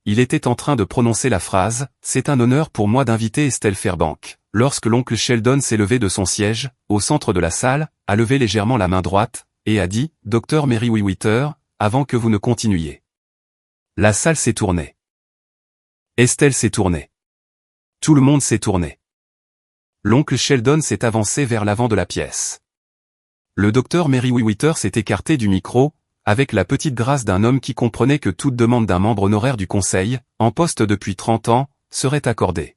Il était en train de prononcer la phrase « C'est un honneur pour moi d'inviter Estelle Fairbank », lorsque l'oncle Sheldon s'est levé de son siège, au centre de la salle, a levé légèrement la main droite, et a dit « Docteur Merriweather, avant que vous ne continuiez ». La salle s'est tournée. Estelle s'est tournée. Tout le monde s'est tourné. L'oncle Sheldon s'est avancé vers l'avant de la pièce. Le docteur Merriweather s'est écarté du micro, avec la petite grâce d'un homme qui comprenait que toute demande d'un membre honoraire du conseil, en poste depuis 30 ans, serait accordée.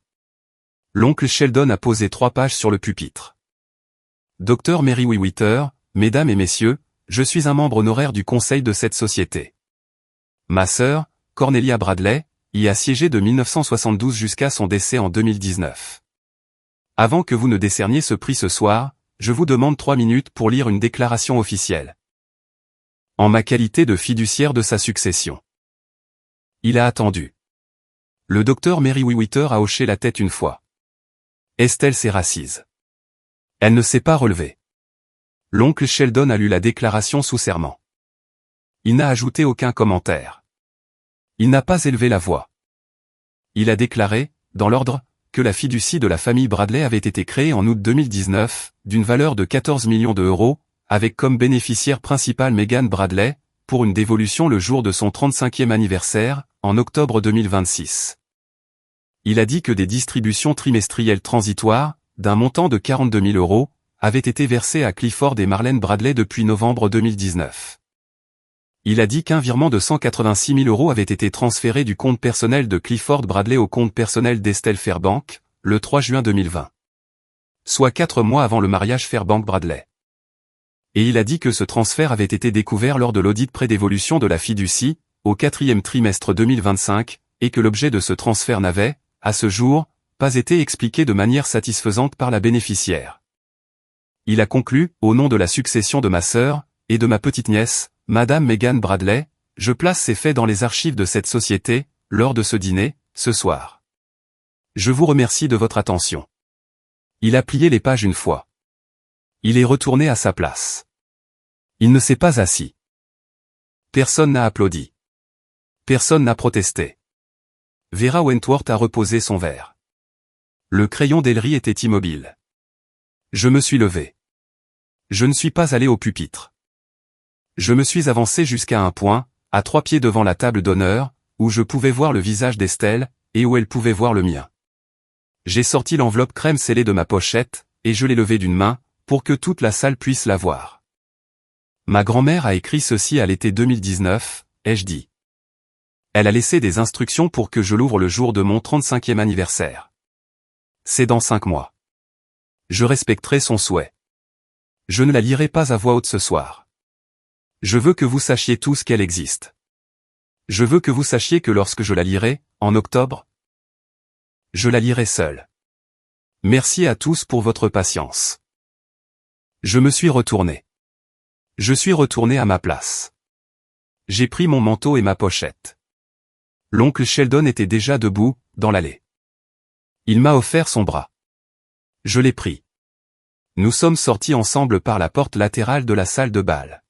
L'oncle Sheldon a posé 3 pages sur le pupitre. Docteur Merriweather, mesdames et messieurs, je suis un membre honoraire du conseil de cette société. Ma sœur, Cornelia Bradley, y a siégé de 1972 jusqu'à son décès en 2019. Avant que vous ne décerniez ce prix ce soir, je vous demande 3 minutes pour lire une déclaration officielle. En ma qualité de fiduciaire de sa succession. Il a attendu. Le docteur Merriweather a hoché la tête une fois. Estelle s'est rassise. Elle ne s'est pas relevée. L'oncle Sheldon a lu la déclaration sous serment. Il n'a ajouté aucun commentaire. Il n'a pas élevé la voix. Il a déclaré, dans l'ordre, que la fiducie de la famille Bradley avait été créée en août 2019, d'une valeur de 14 millions d'euros, avec comme bénéficiaire principal Megan Bradley, pour une dévolution le jour de son 35e anniversaire, en octobre 2026. Il a dit que des distributions trimestrielles transitoires, d'un montant de 42 000 euros, avaient été versées à Clifford et Marlène Bradley depuis novembre 2019. Il a dit qu'un virement de 186 000 euros avait été transféré du compte personnel de Clifford Bradley au compte personnel d'Estelle Fairbank, le 3 juin 2020. Soit 4 mois avant le mariage Fairbank-Bradley. Et il a dit que ce transfert avait été découvert lors de l'audit pré-dévolution de la fiducie, au 4e trimestre 2025, et que l'objet de ce transfert n'avait, à ce jour, pas été expliqué de manière satisfaisante par la bénéficiaire. Il a conclu, au nom de la succession de ma sœur, et de ma petite-nièce, Madame Megan Bradley, je place ces faits dans les archives de cette société, lors de ce dîner, ce soir. Je vous remercie de votre attention. Il a plié les pages une fois. Il est retourné à sa place. Il ne s'est pas assis. Personne n'a applaudi. Personne n'a protesté. Vera Wentworth a reposé son verre. Le crayon d'Ellery était immobile. Je me suis levé. Je ne suis pas allé au pupitre. Je me suis avancé jusqu'à un point, à 3 pieds devant la table d'honneur, où je pouvais voir le visage d'Estelle, et où elle pouvait voir le mien. J'ai sorti l'enveloppe crème scellée de ma pochette, et je l'ai levée d'une main, pour que toute la salle puisse la voir. Ma grand-mère a écrit ceci à l'été 2019, ai-je dit. Elle a laissé des instructions pour que je l'ouvre le jour de mon 35e anniversaire. C'est dans 5 mois. Je respecterai son souhait. Je ne la lirai pas à voix haute ce soir. Je veux que vous sachiez tous qu'elle existe. Je veux que vous sachiez que lorsque je la lirai, en octobre, je la lirai seule. Merci à tous pour votre patience. Je me suis retourné. Je suis retourné à ma place. J'ai pris mon manteau et ma pochette. L'oncle Sheldon était déjà debout, dans l'allée. Il m'a offert son bras. Je l'ai pris. Nous sommes sortis ensemble par la porte latérale de la salle de bal.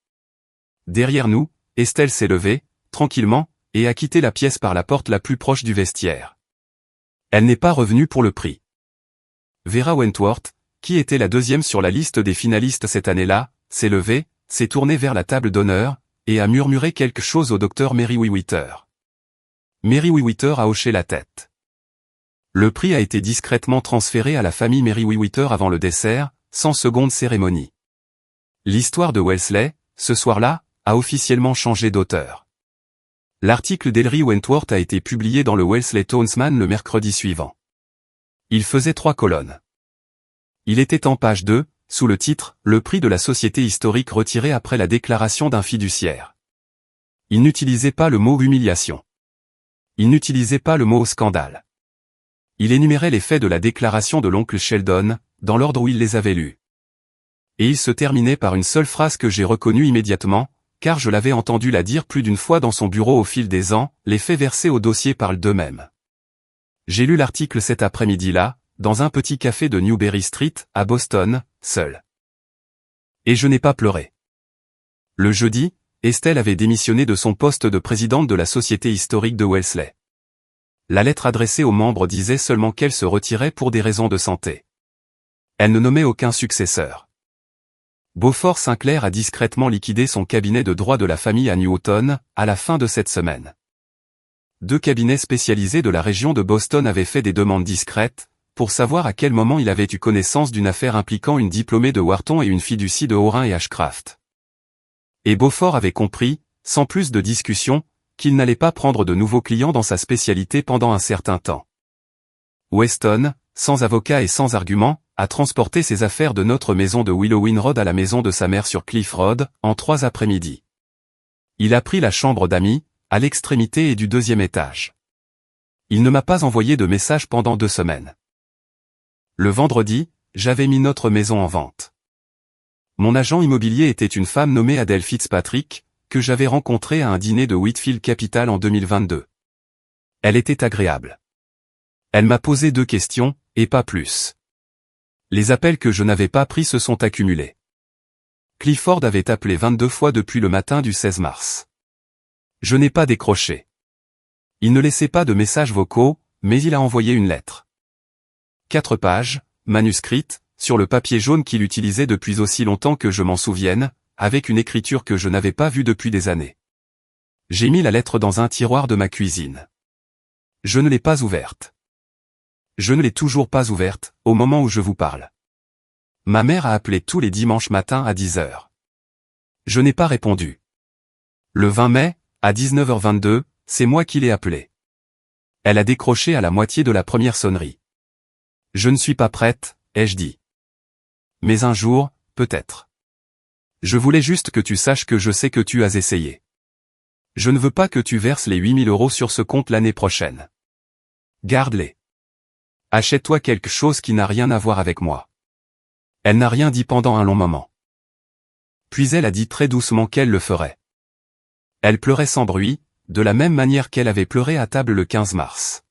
Derrière nous, Estelle s'est levée, tranquillement, et a quitté la pièce par la porte la plus proche du vestiaire. Elle n'est pas revenue pour le prix. Vera Wentworth, qui était la deuxième sur la liste des finalistes cette année-là, s'est levée, s'est tournée vers la table d'honneur, et a murmuré quelque chose au docteur Merriweather. Merriweather a hoché la tête. Le prix a été discrètement transféré à la famille Merriweather avant le dessert, sans seconde cérémonie. L'histoire de Wellesley, ce soir-là, a officiellement changé d'auteur. L'article d'Ellery Wentworth a été publié dans le Wellesley Townsman le mercredi suivant. Il faisait 3 colonnes. Il était en page 2, sous le titre « Le prix de la société historique retiré après la déclaration d'un fiduciaire ». Il n'utilisait pas le mot « humiliation ». Il n'utilisait pas le mot « scandale ». Il énumérait les faits de la déclaration de l'oncle Sheldon, dans l'ordre où il les avait lus. Et il se terminait par une seule phrase que j'ai reconnue immédiatement, car je l'avais entendu la dire plus d'une fois dans son bureau au fil des ans, les faits versés au dossier parlent d'eux-mêmes. J'ai lu l'article cet après-midi-là, dans un petit café de Newberry Street, à Boston, seul. Et je n'ai pas pleuré. Le jeudi, Estelle avait démissionné de son poste de présidente de la Société historique de Wellesley. La lettre adressée aux membres disait seulement qu'elle se retirait pour des raisons de santé. Elle ne nommait aucun successeur. Beaufort Sinclair a discrètement liquidé son cabinet de droit de la famille à Newton, à la fin de cette semaine. 2 cabinets spécialisés de la région de Boston avaient fait des demandes discrètes, pour savoir à quel moment il avait eu connaissance d'une affaire impliquant une diplômée de Wharton et une fiducie de Horin et Ashcraft. Et Beaufort avait compris, sans plus de discussion, qu'il n'allait pas prendre de nouveaux clients dans sa spécialité pendant un certain temps. Weston, sans avocat et sans argument, a transporté ses affaires de notre maison de Willowin Road à la maison de sa mère sur Cliff Road, en 3 après-midi. Il a pris la chambre d'amis, à l'extrémité et du 2e étage. Il ne m'a pas envoyé de message pendant 2 semaines. Le vendredi, j'avais mis notre maison en vente. Mon agent immobilier était une femme nommée Adele Fitzpatrick, que j'avais rencontrée à un dîner de Whitfield Capital en 2022. Elle était agréable. Elle m'a posé 2 questions, et pas plus. Les appels que je n'avais pas pris se sont accumulés. Clifford avait appelé 22 fois depuis le matin du 16 mars. Je n'ai pas décroché. Il ne laissait pas de messages vocaux, mais il a envoyé une lettre. 4 pages, manuscrite, sur le papier jaune qu'il utilisait depuis aussi longtemps que je m'en souvienne, avec une écriture que je n'avais pas vue depuis des années. J'ai mis la lettre dans un tiroir de ma cuisine. Je ne l'ai pas ouverte. Je ne l'ai toujours pas ouverte, au moment où je vous parle. Ma mère a appelé tous les dimanches matins à 10 heures. Je n'ai pas répondu. Le 20 mai, à 19h22, c'est moi qui l'ai appelée. Elle a décroché à la moitié de la première sonnerie. Je ne suis pas prête, ai-je dit. Mais un jour, peut-être. Je voulais juste que tu saches que je sais que tu as essayé. Je ne veux pas que tu verses les 8 000 € sur ce compte l'année prochaine. Garde-les. Achète-toi quelque chose qui n'a rien à voir avec moi. Elle n'a rien dit pendant un long moment. Puis elle a dit très doucement qu'elle le ferait. Elle pleurait sans bruit, de la même manière qu'elle avait pleuré à table le 15 mars.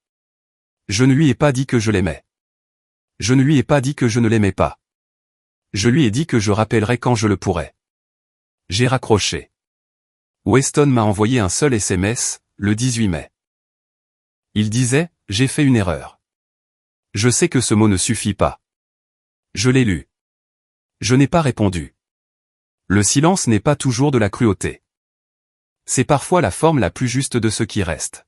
Je ne lui ai pas dit que je l'aimais. Je ne lui ai pas dit que je ne l'aimais pas. Je lui ai dit que je rappellerais quand je le pourrais. J'ai raccroché. Weston m'a envoyé un seul SMS, le 18 mai. Il disait, « J'ai fait une erreur. Je sais que ce mot ne suffit pas. » Je l'ai lu. Je n'ai pas répondu. Le silence n'est pas toujours de la cruauté. C'est parfois la forme la plus juste de ce qui reste.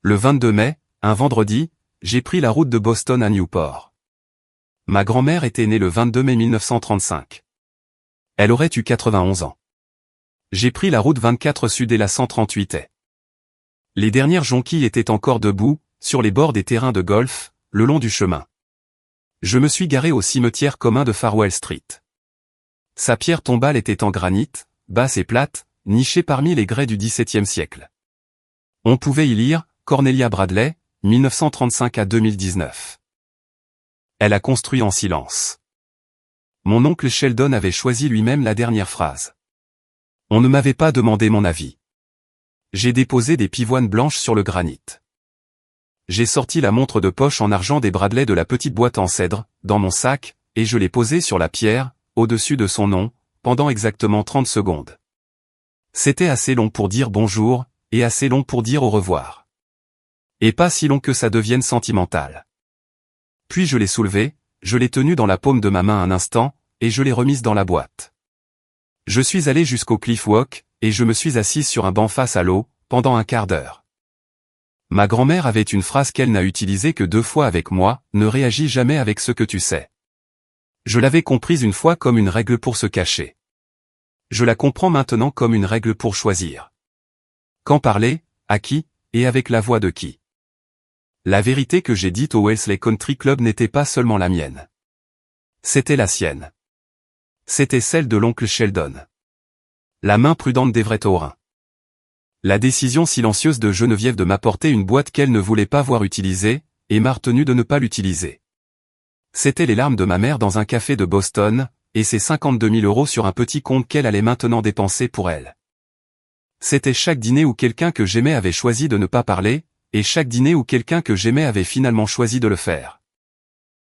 Le 22 mai, un vendredi, j'ai pris la route de Boston à Newport. Ma grand-mère était née le 22 mai 1935. Elle aurait eu 91 ans. J'ai pris la route 24 sud et la 138 est. Les dernières jonquilles étaient encore debout, sur les bords des terrains de golf, le long du chemin. Je me suis garé au cimetière commun de Farwell Street. Sa pierre tombale était en granit, basse et plate, nichée parmi les grès du XVIIe siècle. On pouvait y lire « Cornelia Bradley, 1935 à 2019 ». Elle a construit en silence. Mon oncle Sheldon avait choisi lui-même la dernière phrase. On ne m'avait pas demandé mon avis. J'ai déposé des pivoines blanches sur le granit. J'ai sorti la montre de poche en argent des Bradley de la petite boîte en cèdre, dans mon sac, et je l'ai posée sur la pierre, au-dessus de son nom, pendant exactement 30 secondes. C'était assez long pour dire bonjour, et assez long pour dire au revoir. Et pas si long que ça devienne sentimental. Puis je l'ai soulevée, je l'ai tenue dans la paume de ma main un instant, et je l'ai remise dans la boîte. Je suis allé jusqu'au Cliff Walk, et je me suis assise sur un banc face à l'eau, pendant un quart d'heure. Ma grand-mère avait une phrase qu'elle n'a utilisée que 2 fois avec moi, « Ne réagis jamais avec ce que tu sais ». Je l'avais comprise une fois comme une règle pour se cacher. Je la comprends maintenant comme une règle pour choisir. Quand parler, à qui, et avec la voix de qui. La vérité que j'ai dite au Wellesley Country Club n'était pas seulement la mienne. C'était la sienne. C'était celle de l'oncle Sheldon. La main prudente d'Everett Orin. La décision silencieuse de Geneviève de m'apporter une boîte qu'elle ne voulait pas voir utilisée, et m'a retenu de ne pas l'utiliser. C'était les larmes de ma mère dans un café de Boston, et ses 52 000 € sur un petit compte qu'elle allait maintenant dépenser pour elle. C'était chaque dîner où quelqu'un que j'aimais avait choisi de ne pas parler, et chaque dîner où quelqu'un que j'aimais avait finalement choisi de le faire.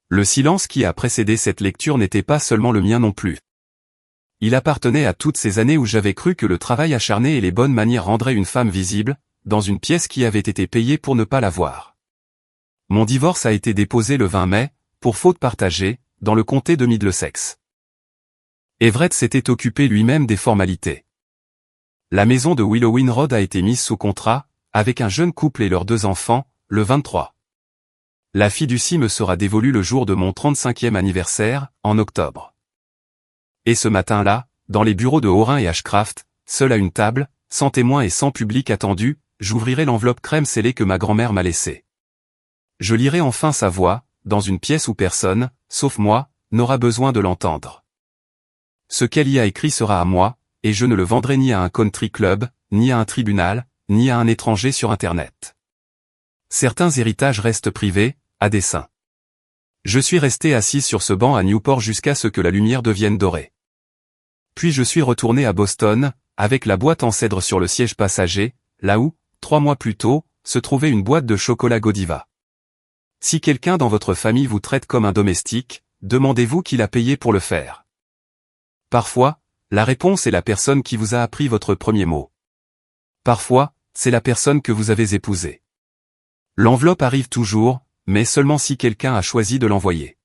Le silence qui a précédé cette lecture n'était pas seulement le mien non plus. Il appartenait à toutes ces années où j'avais cru que le travail acharné et les bonnes manières rendraient une femme visible, dans une pièce qui avait été payée pour ne pas la voir. Mon divorce a été déposé le 20 mai, pour faute partagée, dans le comté de Middlesex. Everett s'était occupé lui-même des formalités. La maison de Willowin Road a été mise sous contrat, avec un jeune couple et leurs 2 enfants, le 23. La fiducie me sera dévolue le jour de mon 35e anniversaire, en octobre. Et ce matin-là, dans les bureaux de Orin et Ashcraft, seul à une table, sans témoin et sans public attendu, j'ouvrirai l'enveloppe crème scellée que ma grand-mère m'a laissée. Je lirai enfin sa voix, dans une pièce où personne, sauf moi, n'aura besoin de l'entendre. Ce qu'elle y a écrit sera à moi, et je ne le vendrai ni à un country club, ni à un tribunal, ni à un étranger sur Internet. Certains héritages restent privés, à dessein. Je suis resté assis sur ce banc à Newport jusqu'à ce que la lumière devienne dorée. Puis je suis retourné à Boston, avec la boîte en cèdre sur le siège passager, là où, 3 mois plus tôt, se trouvait une boîte de chocolat Godiva. Si quelqu'un dans votre famille vous traite comme un domestique, demandez-vous qui l'a payé pour le faire. Parfois, la réponse est la personne qui vous a appris votre premier mot. Parfois, c'est la personne que vous avez épousée. L'enveloppe arrive toujours, mais seulement si quelqu'un a choisi de l'envoyer.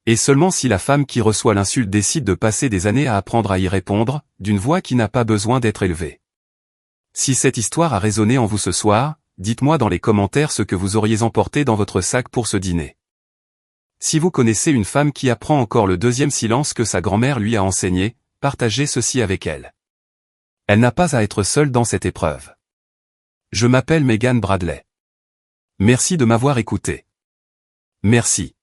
Et seulement si la femme qui reçoit l'insulte décide de passer des années à apprendre à y répondre, d'une voix qui n'a pas besoin d'être élevée. Si cette histoire a résonné en vous ce soir, dites-moi dans les commentaires ce que vous auriez emporté dans votre sac pour ce dîner. Si vous connaissez une femme qui apprend encore le 2e silence que sa grand-mère lui a enseigné, partagez ceci avec elle. Elle n'a pas à être seule dans cette épreuve. Je m'appelle Megan Bradley. Merci de m'avoir écouté. Merci.